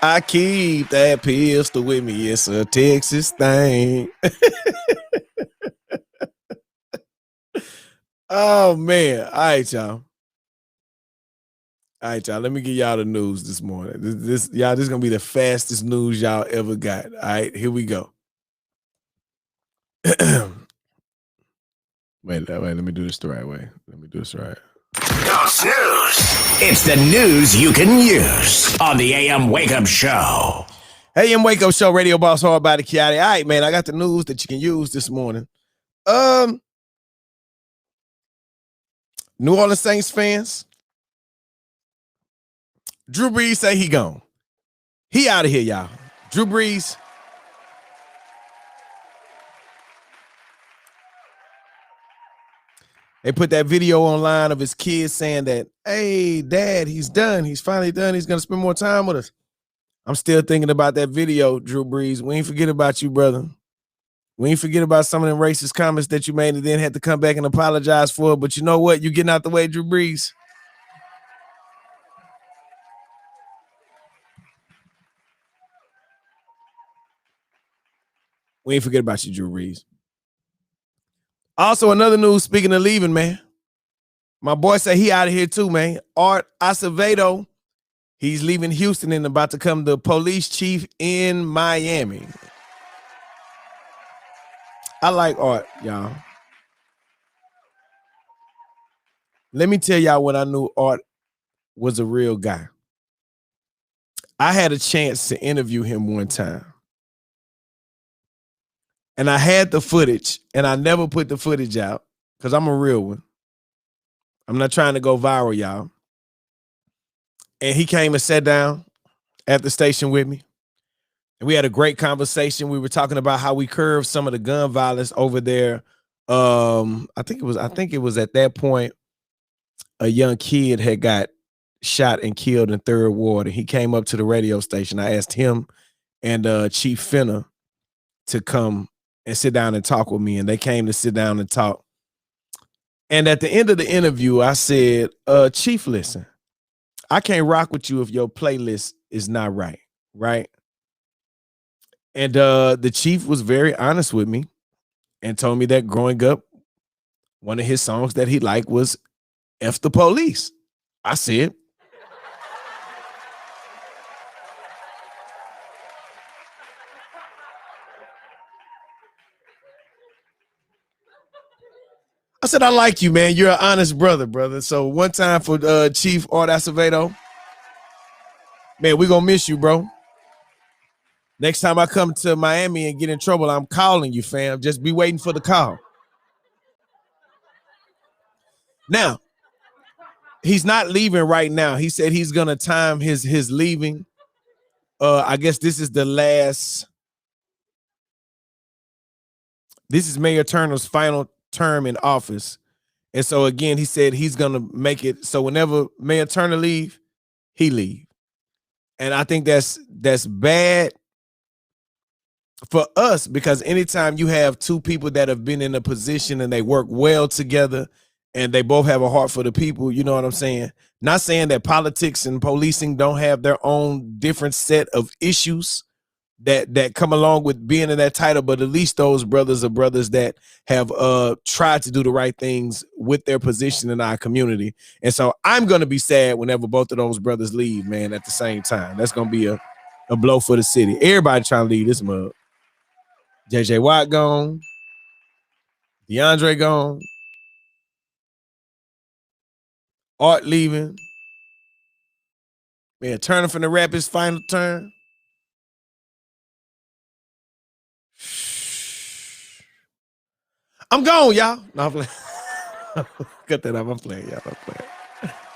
I keep that pistol with me. It's a Texas thing. Oh man. All right, y'all. All right, y'all. Let me give y'all the news this morning. This is gonna be the fastest news y'all ever got. All right, here we go. Wait, let me do this the right way. Let me do this right. Don't snooze. It's the news you can use on the AM Wake Up Show. AM Wake Up Show, Radio Boss Hard by the Kiati. All right, man, I got the news that you can use this morning. New Orleans Saints fans, Drew Brees say he gone. He out of here, y'all. Drew Brees. They put that video online of his kids saying that, hey, Dad, he's done. He's finally done. He's going to spend more time with us. I'm still thinking about that video, Drew Brees. We ain't forget about you, brother. We ain't forget about some of them racist comments that you made and then had to come back and apologize for. But you know what? You getting out the way, Drew Brees. We ain't forget about you, Drew Brees. Also, another news, speaking of leaving, man. My boy say he out of here too, man. Art Acevedo, he's leaving Houston and about to become the police chief in Miami. I like Art, y'all. Let me tell y'all when I knew Art was a real guy. I had a chance to interview him one time. And I had the footage, and I never put the footage out because I'm a real one. I'm not trying to go viral, y'all. And he came and sat down at the station with me. And we had a great conversation. We were talking about how we curbed some of the gun violence over there. I think it was at that point a young kid had got shot and killed in Third Ward. And he came up to the radio station. I asked him and Chief Finna to come and sit down and talk with me. And they came to sit down and talk. And at the end of the interview, I said, Chief, listen, I can't rock with you if your playlist is not right, right? And the Chief was very honest with me and told me that growing up, one of his songs that he liked was F the Police. I said, I like you, man. You're an honest brother. So one time for Chief Art Acevedo, man, we're going to miss you, bro. Next time I come to Miami and get in trouble, I'm calling you, fam. Just be waiting for the call. Now, he's not leaving right now. He said he's going to time his leaving. I guess this is the last. This is Mayor Turner's final term in office. And so, again, he said he's going to make it so whenever Mayor Turner leave, he leave. And I think that's bad for us because anytime you have two people that have been in a position and they work well together and they both have a heart for the people, you know what I'm saying? Not saying that politics and policing don't have their own different set of issues that come along with being in that title, but at least those brothers are brothers that have tried to do the right things with their position in our community. And so I'm going to be sad whenever both of those brothers leave, man, at the same time. That's going to be a blow for the city. Everybody trying to leave this mug. JJ Watt gone. DeAndre gone. Art leaving. Man, Turner from the rap his final turn. I'm gone, y'all. No, I'm playing. Cut that off. I'm playing, y'all.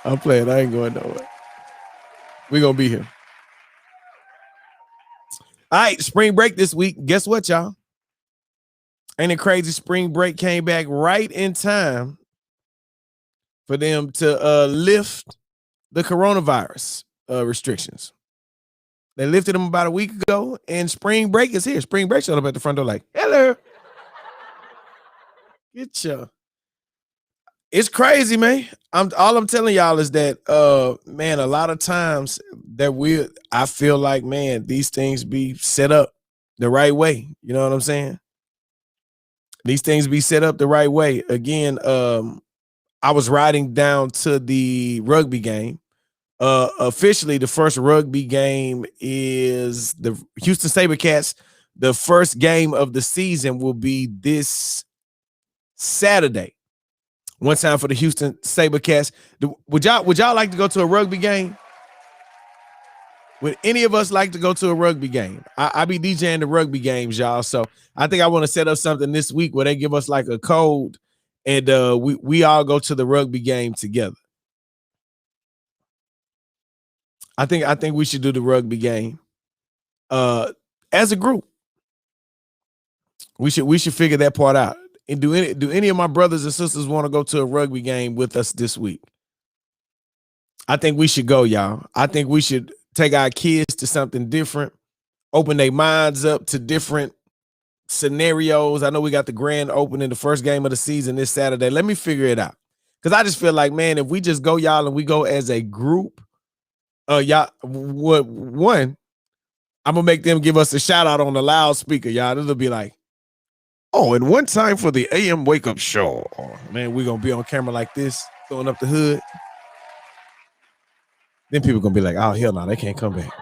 I'm playing. I ain't going nowhere. We're going to be here. All right, spring break this week. Guess what, y'all? Ain't it crazy? Spring break came back right in time for them to lift the coronavirus restrictions. They lifted them about a week ago, and spring break is here. Spring break showed up at the front door like, hello. Get ya. It's crazy, man. All I'm telling y'all is that, man, a lot of times that I feel like, man, these things be set up the right way. You know what I'm saying? These things be set up the right way. Again, I was riding down to the rugby game. Officially, the first rugby game is the Houston SaberCats. The first game of the season will be this Saturday. One time for the Houston SaberCats. Would y'all like to go to a rugby game? Would any of us like to go to a rugby game? I be DJing the rugby games, y'all. So I think I want to set up something this week where they give us like a code and we all go to the rugby game together. I think we should do the rugby game as a group. We should figure that part out. And do any of my brothers and sisters want to go to a rugby game with us this week? I think we should go, y'all. I think we should take our kids to something different, open their minds up to different scenarios. I know we got the grand opening, the first game of the season this Saturday. Let me figure it out. Because I just feel like, man, if we just go, y'all, and we go as a group, y'all, one, I'm going to make them give us a shout out on the loudspeaker, y'all. It'll be like, oh, and one time for the AM Wake Up Show. Oh, man, we're going to be on camera like this, throwing up the hood. Then people going to be like, oh, hell no, they can't come back.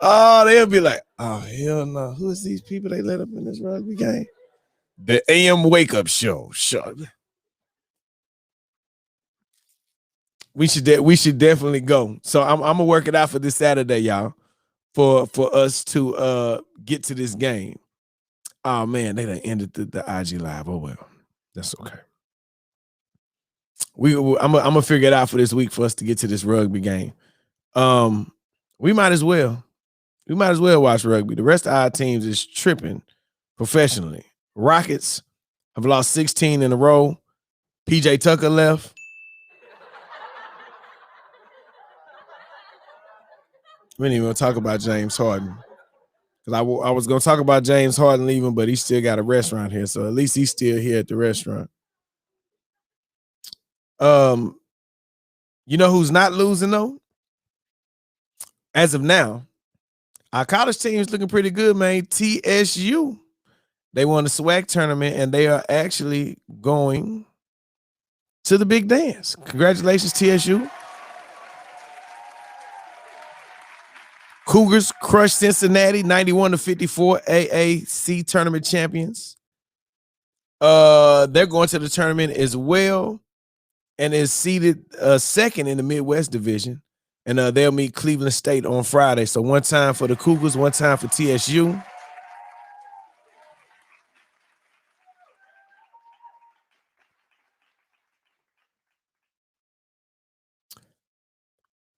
Oh, they'll be like, oh, hell no. Who is these people they let up in this rugby game? The AM Wake Up Show. We should definitely go. So I'm gonna work it out for this Saturday, y'all, for us to get to this game. Oh man, they done ended the IG live. Oh well, that's okay. I'm gonna figure it out for this week for us to get to this rugby game. We might as well watch rugby. The rest of our teams is tripping professionally. Rockets have lost 16 in a row. PJ Tucker left. We didn't even talk about James Harden. Because I was going to talk about James Harden leaving, but he still got a restaurant here. So at least he's still here at the restaurant. You know who's not losing, though? As of now, our college team is looking pretty good, man. TSU. They won the SWAC tournament, and they are actually going to the big dance. Congratulations, TSU. Cougars crushed Cincinnati 91-54, AAC tournament champions. They're going to the tournament as well and is seeded second in the Midwest division. And they'll meet Cleveland State on Friday. So one time for the Cougars, one time for TSU.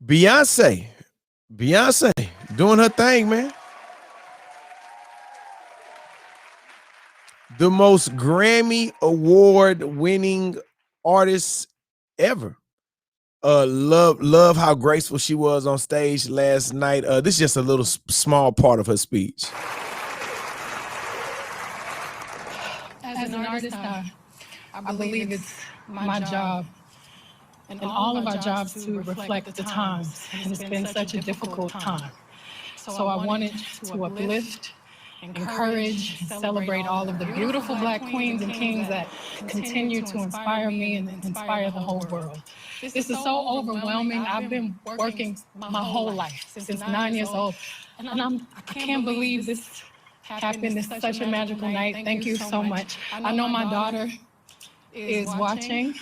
Beyonce doing her thing, man. The most Grammy award winning artist ever. Love how graceful she was on stage last night. This is just a little small part of her speech. As an artist, I believe it's my job and all of our jobs to reflect the times. And it's been such a difficult time. So I wanted to uplift, encourage, and celebrate all of the beautiful Black queens and kings that continue to inspire me and inspire the whole world. This is so overwhelming. I've been working my whole life since 9 years old. And I can't believe this happened. It's such a magical night. Thank you so much. I know my daughter is watching.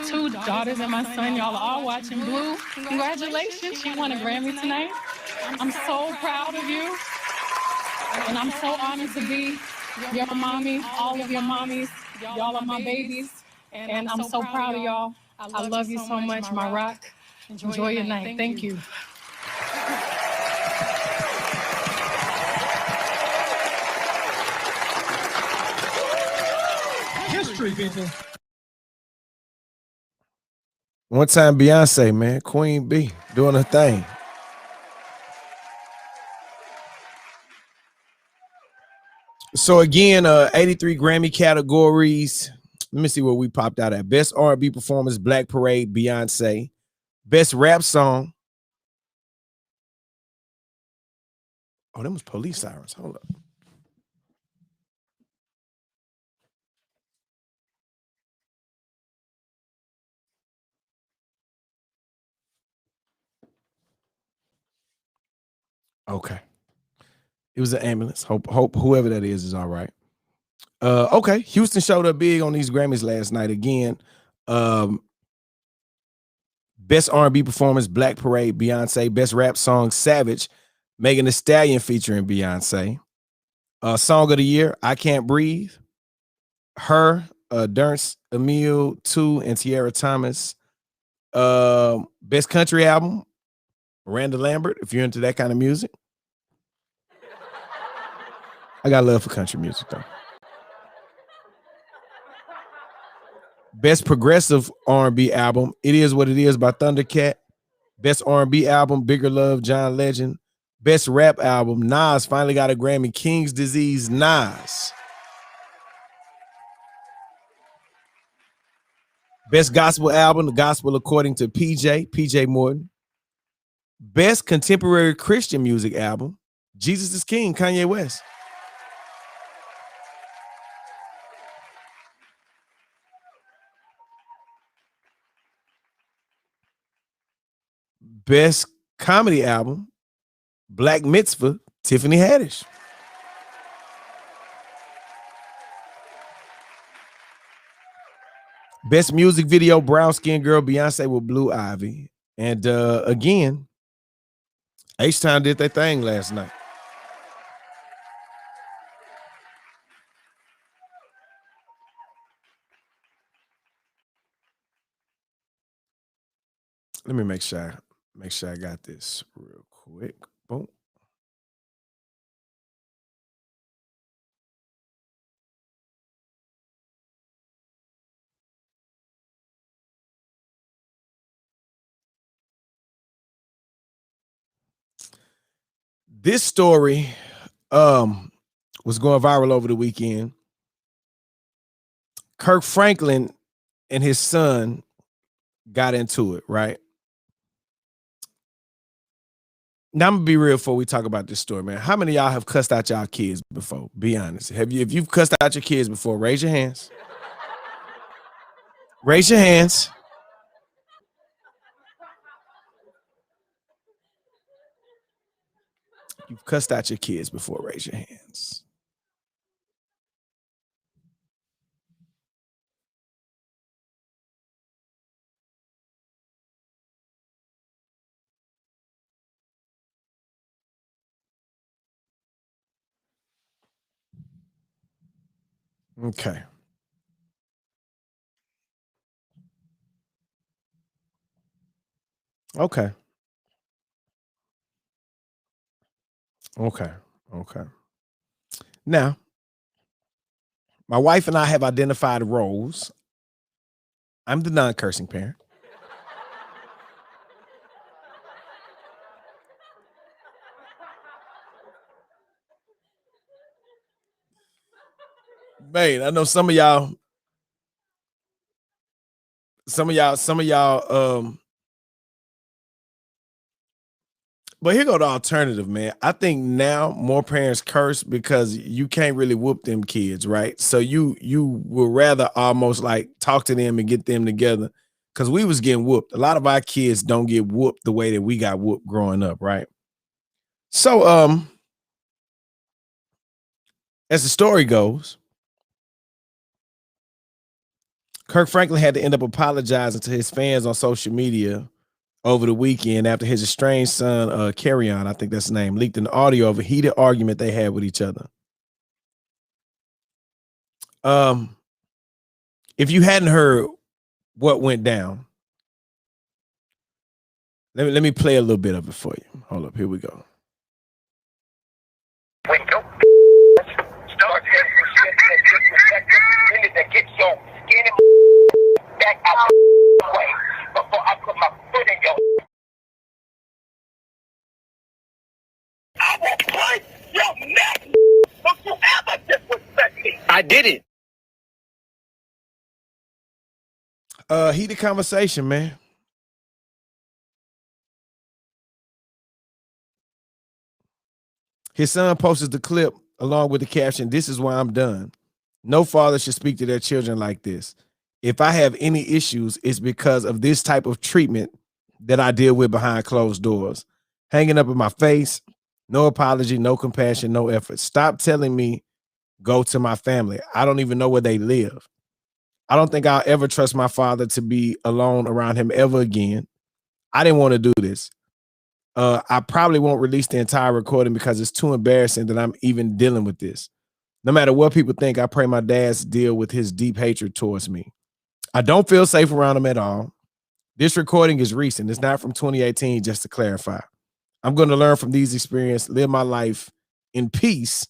Two daughters and my son, y'all are all watching. Blue, congratulations. She won a Grammy tonight. I'm so proud of you. And I'm so honored to be your mommy, all of your mommies. Y'all are my babies. And I'm so proud of y'all. I love you so much, my rock. Enjoy your night. Thank you. History, people. One time Beyonce, man, Queen B, doing her thing. So again, 83 Grammy categories. Let me see what we popped out at. Best R&B performance, Black Parade, Beyonce. Best rap song. Oh, them was police sirens. Hold up. Okay. It was an ambulance. Hope whoever that is all right. Okay. Houston showed up big on these Grammys last night again. Best R&B performance, Black Parade, Beyonce. Best rap song, Savage, Megan Thee Stallion featuring Beyonce. Song of the year, I Can't Breathe. Her, Durst, Emile, 2, and Tierra Thomas. Best country album, Miranda Lambert, if you're into that kind of music. I got love for country music though. Best progressive R&B album, It Is What It Is by Thundercat. Best R&B album, Bigger Love, John Legend. Best rap album, Nas finally got a Grammy, King's Disease, Nas. Best gospel album, The Gospel According to PJ Morton. Best contemporary Christian music album, Jesus is King, Kanye West. Best comedy album, Black Mitzvah, Tiffany Haddish. Best music video, Brown Skin Girl, Beyonce with Blue Ivy. And again, H-Town did their thing last night. Let me make sure I got this real quick. Boom. This story was going viral over the weekend. Kirk Franklin and his son got into it, right? Now I'm gonna be real before we talk about this story, man. How many of y'all have cussed out y'all kids before? Be honest. If you've cussed out your kids before, raise your hands. Raise your hands. You've cussed out your kids before, raise your hands. Okay. Okay. Okay. Okay. Now, my wife and I have identified roles. I'm the non-cursing parent. Man, I know some of y'all, but here go the alternative, man. I think now more parents curse because you can't really whoop them kids, right? So you would rather almost like talk to them and get them together, because we was getting whooped. A lot of our kids don't get whooped the way that we got whooped growing up, right? So as the story goes, Kirk Franklin had to end up apologizing to his fans on social media over the weekend after his estranged son, Carry-On, I think that's his name, leaked an audio of a heated argument they had with each other. If you hadn't heard what went down, let me play a little bit of it for you. Hold up, here we go. When your start getting disrespected, you need to get your skinny back out the way before I put my foot in your. I will break your neck if you ever disrespect me. I did it. Heated conversation, man. His son posted the clip along with the caption, "This is why I'm done. No father should speak to their children like this. If I have any issues, it's because of this type of treatment that I deal with behind closed doors. Hanging up in my face, no apology, no compassion, no effort. Stop telling me go to my family. I don't even know where they live. I don't think I'll ever trust my father to be alone around him ever again. I didn't want to do this. I probably won't release the entire recording because it's too embarrassing that I'm even dealing with this. No matter what people think, I pray my dad's deal with his deep hatred towards me. I don't feel safe around him at all. This recording is recent. It's not from 2018, just to clarify. I'm going to learn from these experiences, live my life in peace,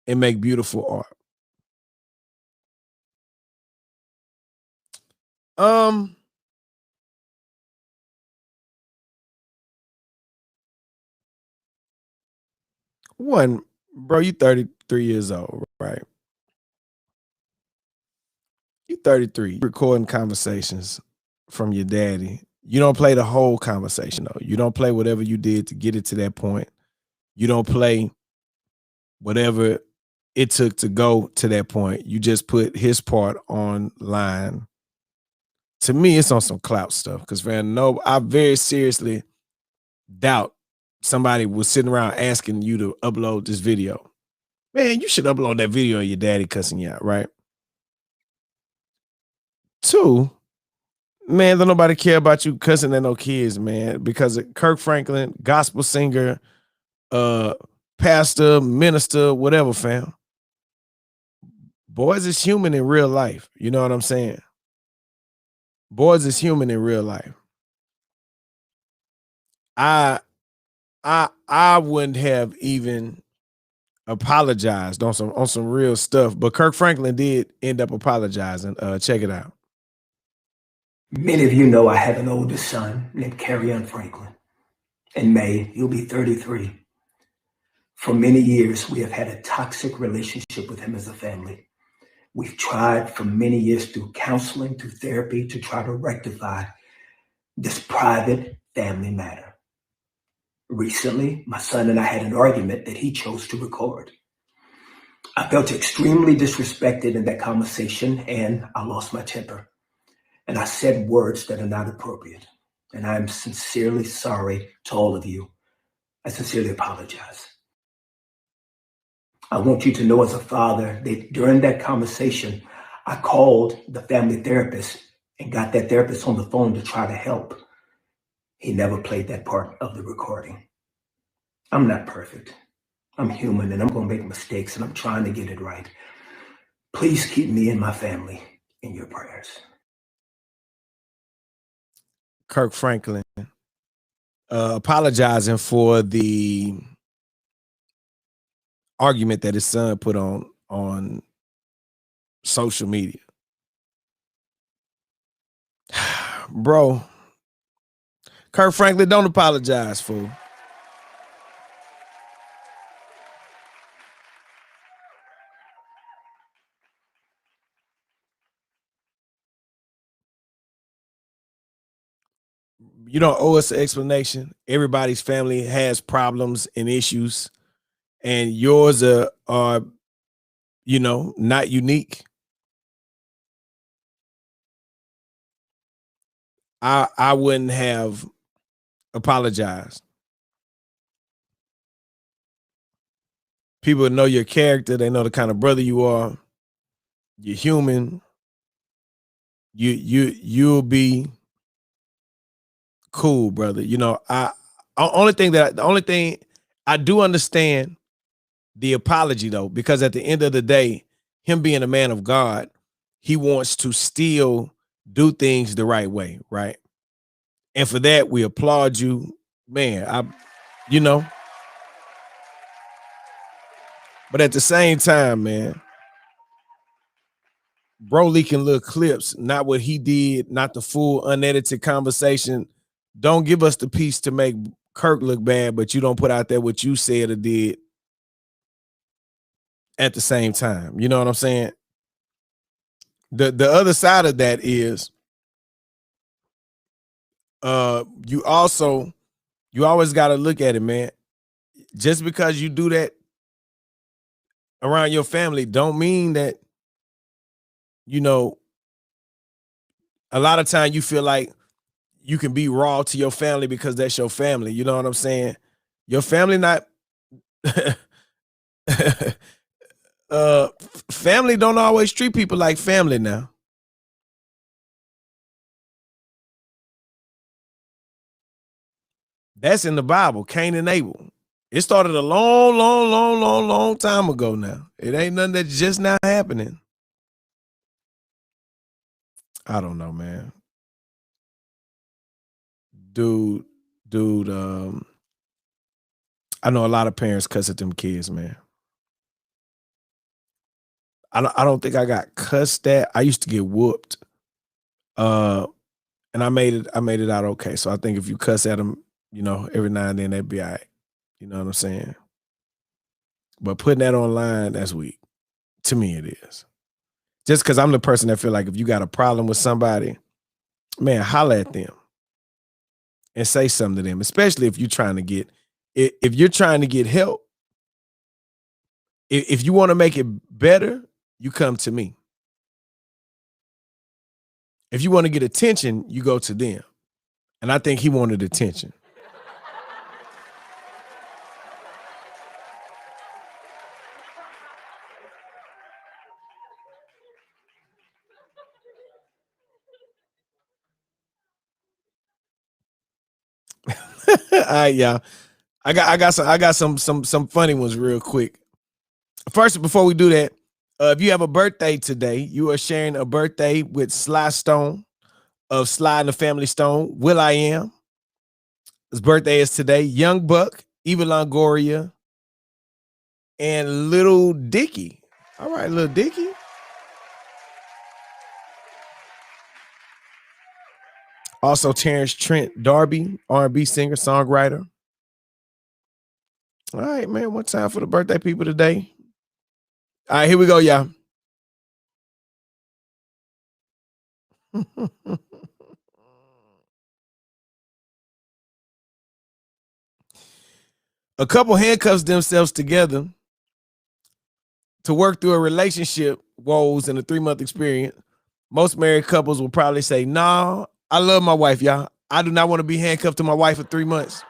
and make beautiful art. One, bro, you 33 years old, right? You 33, you recording conversations from your daddy. You don't play the whole conversation, though. You don't play whatever you did to get it to that point. You don't play whatever it took to go to that point. You just put his part online. To me, it's on some clout stuff. Because, man, no, I very seriously doubt somebody was sitting around asking you to upload this video. Man, you should upload that video of your daddy cussing you out, right? Two, man, don't nobody care about you cussing at no kids, man, because of Kirk Franklin, gospel singer, pastor, minister, whatever, fam. Boys is human in real life. You know what I'm saying? Boys is human in real life. I wouldn't have even apologized on some real stuff, but Kirk Franklin did end up apologizing. Check it out. Many of you know I have an oldest son named Carrion Franklin. In May, he'll be 33. For many years, we have had a toxic relationship with him as a family. We've tried for many years through counseling, through therapy, to try to rectify this private family matter. Recently, my son and I had an argument that he chose to record. I felt extremely disrespected in that conversation, and I lost my temper. And I said words that are not appropriate. And I'm sincerely sorry to all of you. I sincerely apologize. I want you to know as a father that during that conversation, I called the family therapist and got that therapist on the phone to try to help. He never played that part of the recording. I'm not perfect. I'm human and I'm going to make mistakes and I'm trying to get it right. Please keep me and my family in your prayers. Kirk Franklin apologizing for the argument that his son put on social media. Bro, Kirk Franklin, don't apologize, fool. You don't owe us an explanation. Everybody's family has problems and issues, and yours are not unique. I wouldn't have apologized. People know your character. They know the kind of brother you are. You're human. You'll be cool, brother. You know, the only thing I do understand the apology though, because at the end of the day, him being a man of God, he wants to still do things the right way, right? And for that, we applaud you, man. But at the same time, man, bro leaking little clips, not what he did, not the full unedited conversation. Don't give us the piece to make Kirk look bad, but you don't put out there what you said or did at the same time. You know what I'm saying? The other side of that is you always got to look at it, man. Just because you do that around your family don't mean that, you know, a lot of time you feel like you can be raw to your family because that's your family. You know what I'm saying? Your family not family don't always treat people like family now. That's in the Bible, Cain and Abel. It started a long time ago now. It ain't nothing that's just now happening. I don't know, man. Dude, I know a lot of parents cuss at them kids, man. I don't think I got cussed at. I used to get whooped. And I made it out okay. So I think if you cuss at them, every now and then that'd be all right. You know what I'm saying? But putting that online, that's weak. To me, it is. Just because I'm the person that feel like if you got a problem with somebody, man, holler at them and say something to them, especially if you're trying to get help. If you want to make it better, you come to me. If you want to get attention, you go to them. And I think he wanted attention. All right, y'all. I got some funny ones real quick. First, before we do that, if you have a birthday today, you are sharing a birthday with Sly Stone of Sly and the Family Stone. Will I Am. His birthday is today. Young Buck, Eva Longoria, and Little Dicky. All right, Little Dicky. Also, Terrence Trent D'Arby, R&B singer, songwriter. All right, man. One time for the birthday people today. All right, here we go, y'all. A couple handcuffs themselves together to work through a relationship woes in a 3-month experience. Most married couples will probably say, "Nah, I love my wife, y'all. I do not want to be handcuffed to my wife for 3 months."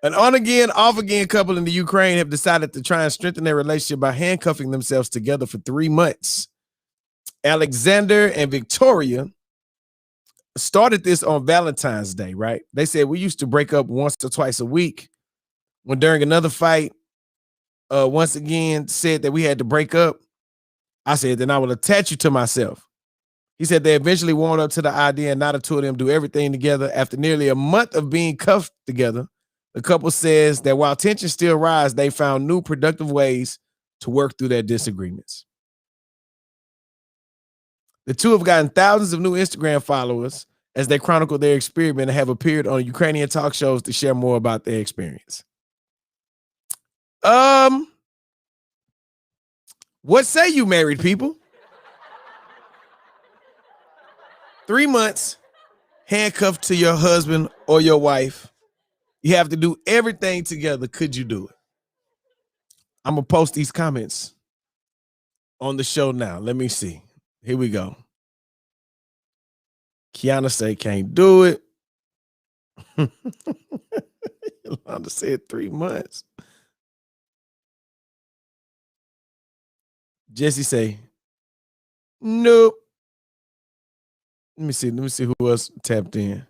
An on-again, off-again couple in the Ukraine have decided to try and strengthen their relationship by handcuffing themselves together for 3 months. Alexander and Victoria started this on Valentine's Day, right? They said, "We used to break up once or twice a week." When during another fight, once again said that we had to break up, I said, "Then I will attach you to myself." He said they eventually warmed up to the idea, and now the two of them do everything together. After nearly a month of being cuffed together, the couple says that while tensions still rise, they found new productive ways to work through their disagreements. The two have gotten thousands of new Instagram followers as they chronicle their experiment and have appeared on Ukrainian talk shows to share more about their experience. What say you, married people? 3 months handcuffed to your husband or your wife. You have to do everything together. Could you do it? I'm going to post these comments on the show now. Let me see. Here we go. Kiana say can't do it. Yolanda said 3 months. Jesse say, nope. Let me see who else tapped in.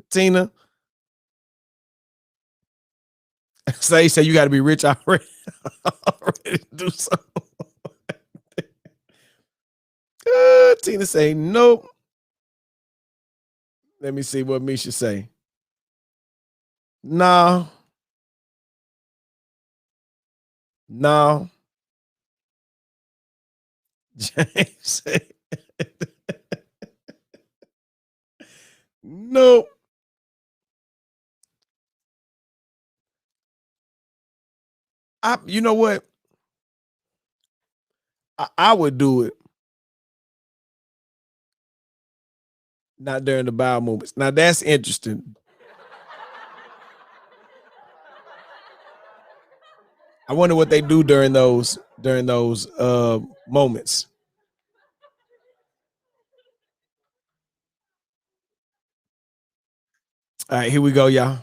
Tina. Say you got to be rich already. Already to do something. Tina say nope. Let me see what Misha say. No. James say nope. You know what? I would do it. Not during the bowel movements. Now that's interesting. I wonder what they do during those moments. All right, here we go, y'all.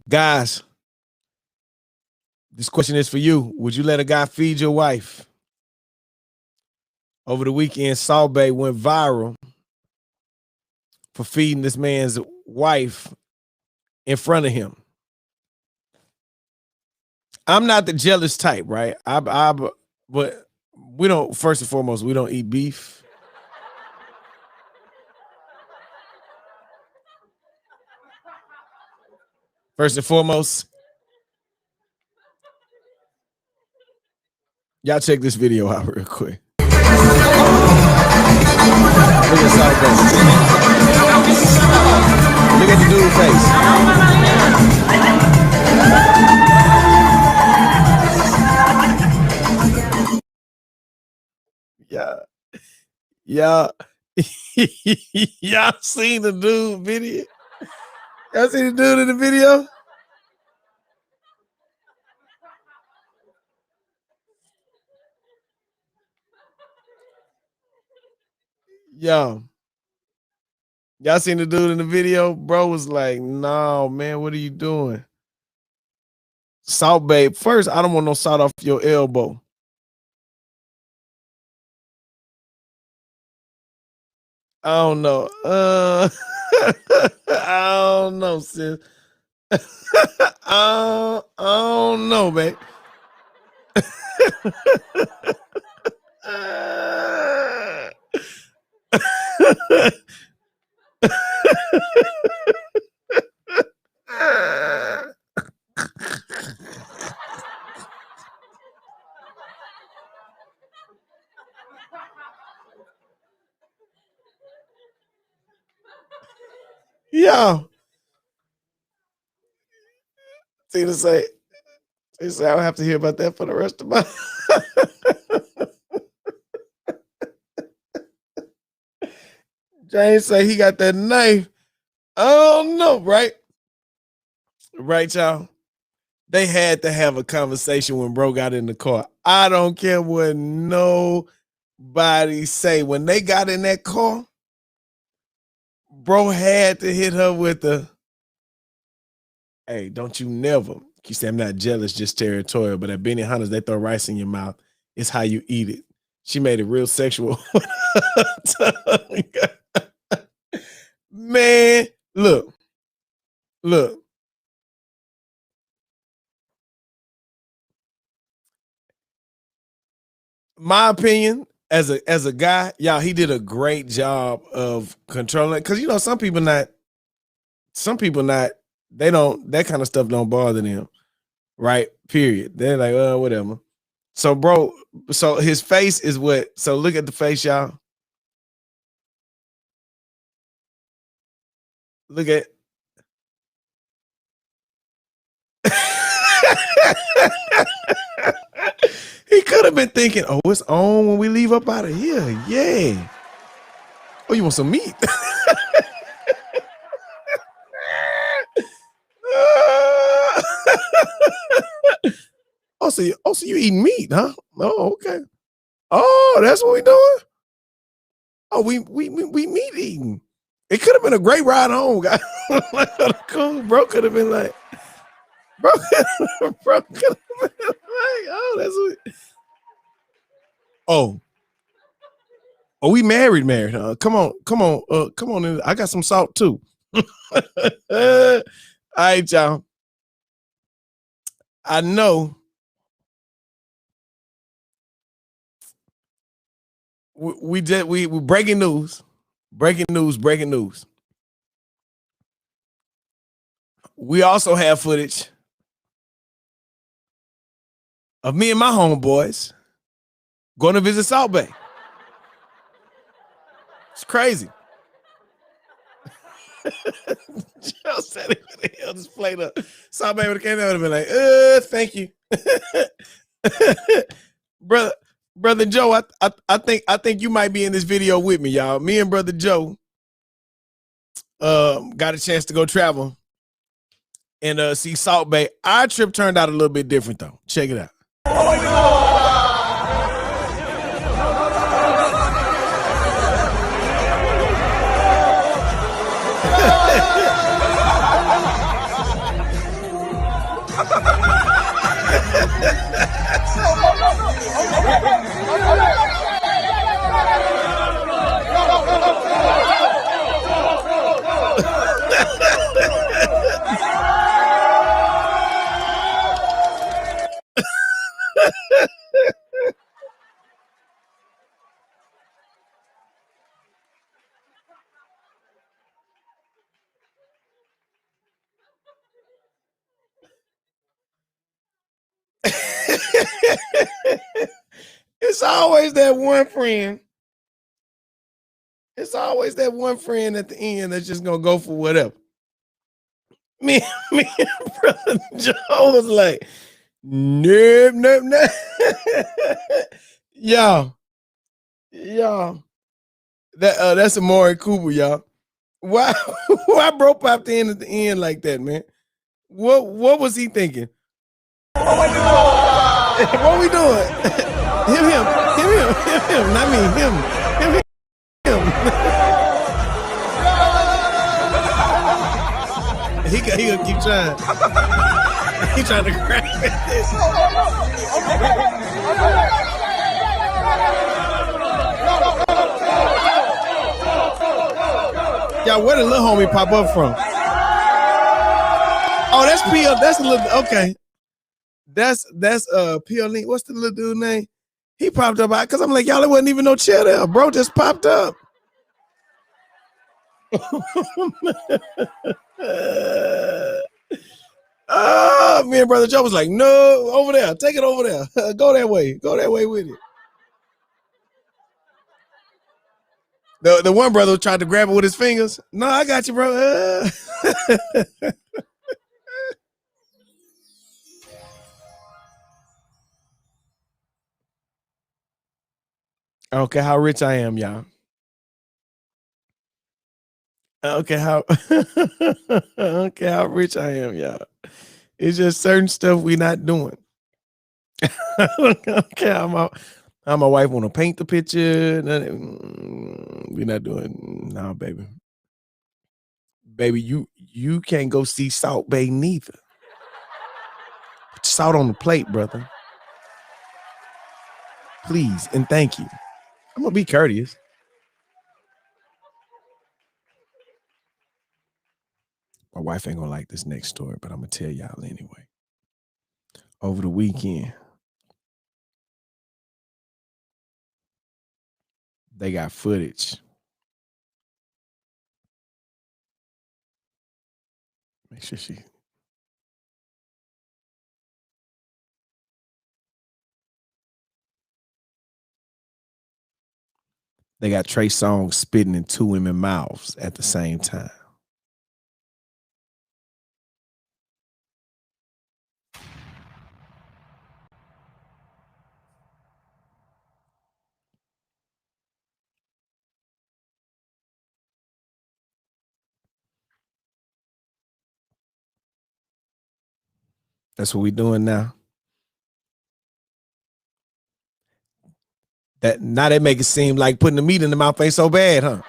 Guys, this question is for you. Would you let a guy feed your wife? Over the weekend, Salt Bae went viral for feeding this man's wife in front of him. I'm not the jealous type, right? But we don't, first and foremost, we don't eat beef. First and foremost, y'all check this video out real quick. Look at South Bay. Look at the dude's face. Y'all seen the dude video? Y'all seen the dude in the video? Y'all seen the dude in the video? Bro was like, no, man, what are you doing? Salt Babe. First, I don't want no salt off your elbow. I don't know. I don't know, sis. I don't know, babe. Yeah. Tina say, I don't have to hear about that for the rest of my James say he got that knife. Oh no, right? Right, y'all. They had to have a conversation when bro got in the car. I don't care what nobody say. When they got in that car, bro had to hit her with the, hey, don't you never. He said, I'm not jealous, just territorial. But at Benny Hunters, they throw rice in your mouth. It's how you eat it. She made it real sexual. Man, look. My opinion as a guy, y'all, he did a great job of controlling. Because, you know, some people not, they don't, that kind of stuff don't bother them. Right? Period. They're like, whatever. So, bro, so his face is what? So look at the face, y'all. Look at. He could have been thinking, oh, it's on when we leave up out of here. Yeah. Oh, you want some meat? So you eating meat, huh? Oh, okay. Oh, that's what we doing? Oh, we meat eating. It could have been a great ride home, guys. Cool. Bro could have been like, bro could have been like, oh, that's what. Oh, we married, huh? Come on. I got some salt too. All right, y'all. I know we breaking news. We also have footage of me and my homeboys going to visit Salt Bay. It's crazy. Joe said it would have held this plate up. Salt Bay would have came out and been like, thank you. Brother Joe, I think you might be in this video with me, y'all. Me and Brother Joe got a chance to go travel and see Salt Bay. Our trip turned out a little bit different though. Check it out. Oh my God. It's always that one friend. It's always that one friend at the end that's just gonna go for whatever. Me and brother Joe was like, nope, nope, nope. Y'all. That's Amari Cooper, y'all. Why bro popped in at the end like that, man? What was he thinking? What we doing? him, not me, him. He gonna keep trying. He trying to grab this. Y'all, where did little homie pop up from? Oh, that's P.O. That's a little okay. That's P.O. What's the little dude name? He popped up because I'm like, y'all, there wasn't even no chair there. Bro just popped up. Me and brother Joe was like, no, over there, take it over there. Go that way with it. The one brother tried to grab it with his fingers. No, I got you, bro. I don't care how rich I am, y'all. I don't care how rich I am, y'all. It's just certain stuff we not doing. I don't care how my wife want to paint the picture. We're not doing. No, baby. Baby, you can't go see Salt Bay neither. Put salt on the plate, brother. Please and thank you. I'm gonna be courteous. My wife ain't gonna like this next story, but I'm gonna tell y'all anyway. Over the weekend, they got footage. Make sure she. They got Trey Songz spitting in two women's mouths at the same time. That's what we doing now. That now they make it seem like putting the meat in the mouth ain't so bad, huh?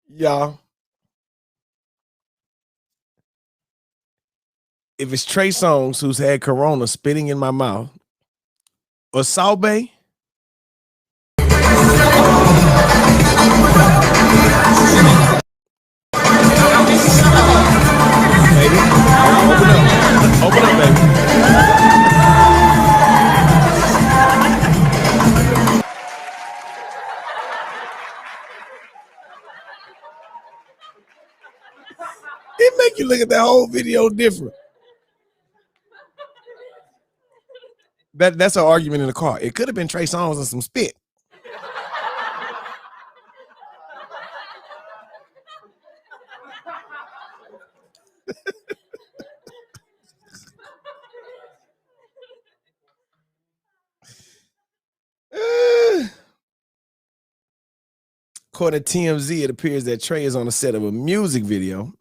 Y'all, if it's Trey Songz who's had Corona spitting in my mouth, or Salt Bay, baby, open up, baby. It make you look at that whole video different. That's an argument in the car. It could have been Trey Songz and some spit. According to TMZ, it appears that Trey is on the set of a music video.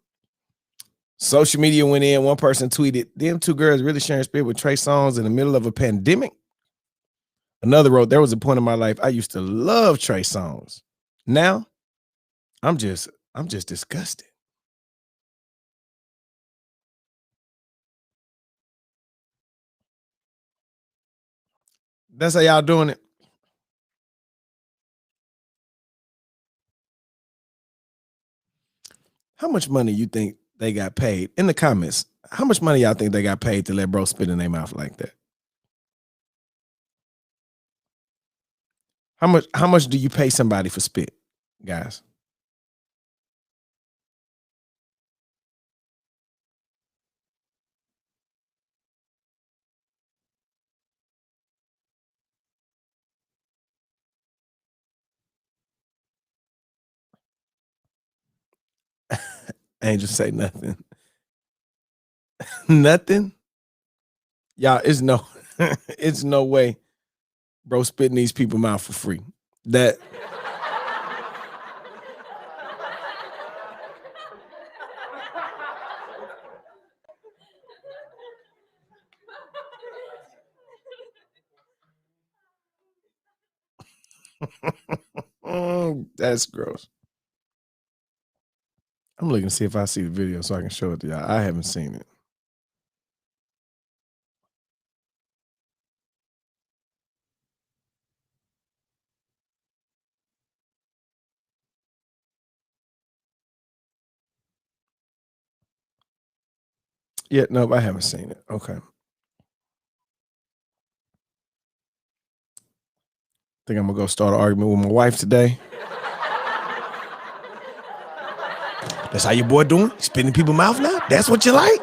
Social media went in. One person tweeted, "Them two girls really sharing spit with Trey Songz in the middle of a pandemic." Another wrote, "There was a point in my life I used to love Trey Songz. Now, I'm just disgusted." That's how y'all doing it. How much money you think they got paid? In the comments, how much money y'all think they got paid to let bro spit in their mouth like that? How much do you pay somebody for spit, guys? Angel say nothing. Nothing? Y'all, it's no it's no way bro spitting these people mouth for free. That that's gross. I'm looking to see if I see the video so I can show it to y'all. I haven't seen it. Yeah, no, I haven't seen it. Okay. Think I'm gonna go start an argument with my wife today. That's how your boy doing? Spitting people's mouth now? That's what you like?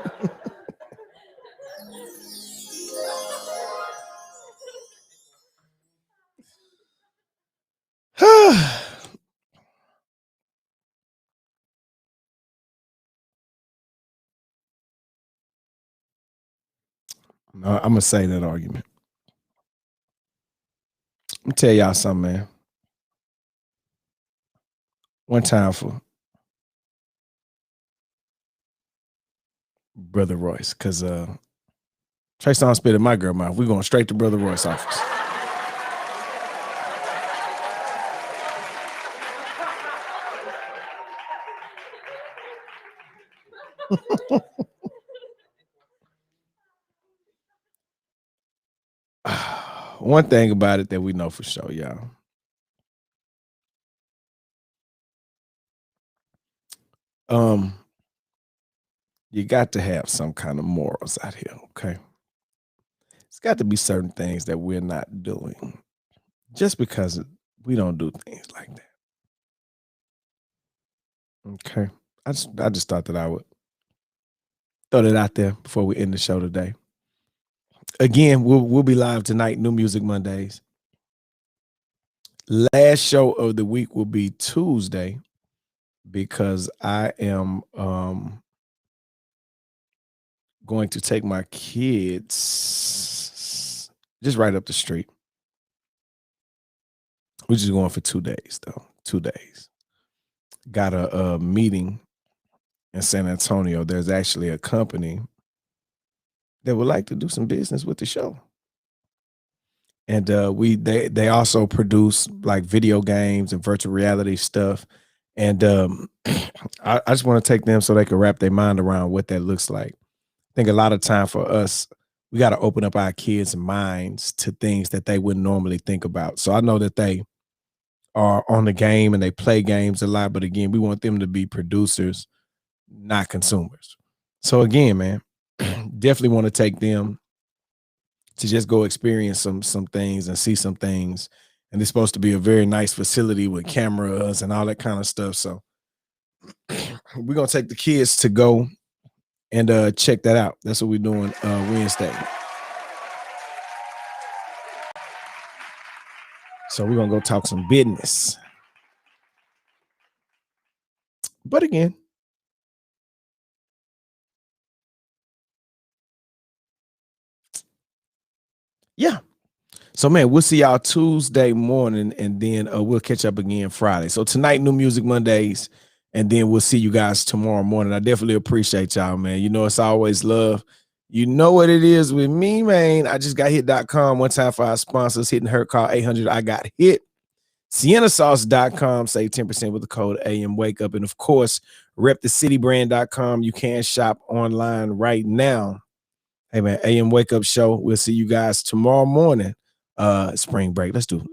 No, I'm gonna say that argument. Let me tell y'all something, man. One time for Brother Royce, because Trey Songz spit in my girl mouth. We're going straight to Brother Royce's office. One thing about it that we know for sure, y'all. You got to have some kind of morals out here, okay? It's got to be certain things that we're not doing just because we don't do things like that. Okay. I just thought that I would throw that out there before we end the show today. Again, we'll be live tonight, New Music Mondays. Last show of the week will be Tuesday because I am going to take my kids just right up the street. We're just going for 2 days, though. 2 days. Got a meeting in San Antonio. There's actually a company that would like to do some business with the show. And they also produce like video games and virtual reality stuff. And I just want to take them so they can wrap their mind around what that looks like. I think a lot of time for us, we got to open up our kids' minds to things that they wouldn't normally think about. So I know that they are on the game and they play games a lot, but again, we want them to be producers, not consumers. So again, man, definitely want to take them to just go experience some things and see some things. And it's supposed to be a very nice facility with cameras and all that kind of stuff. So we're gonna take the kids to go and check that out. That's what we're doing Wednesday. So we're gonna go talk some business. But again, yeah. So man, we'll see y'all Tuesday morning, and then we'll catch up again Friday. So tonight, New Music Mondays, and then we'll see you guys tomorrow morning. I definitely appreciate y'all, man. You know, it's always love. You know what it is with me, man. I just got hit.com one time for our sponsors. Hitting Her, call 800 I got hit. SiennaSauce.com, save 10% with the code AM Wake Up. And of course, repthecitybrand.com. You can shop online right now. Hey man, AM Wake Up Show. We'll see you guys tomorrow morning. Spring break. Let's do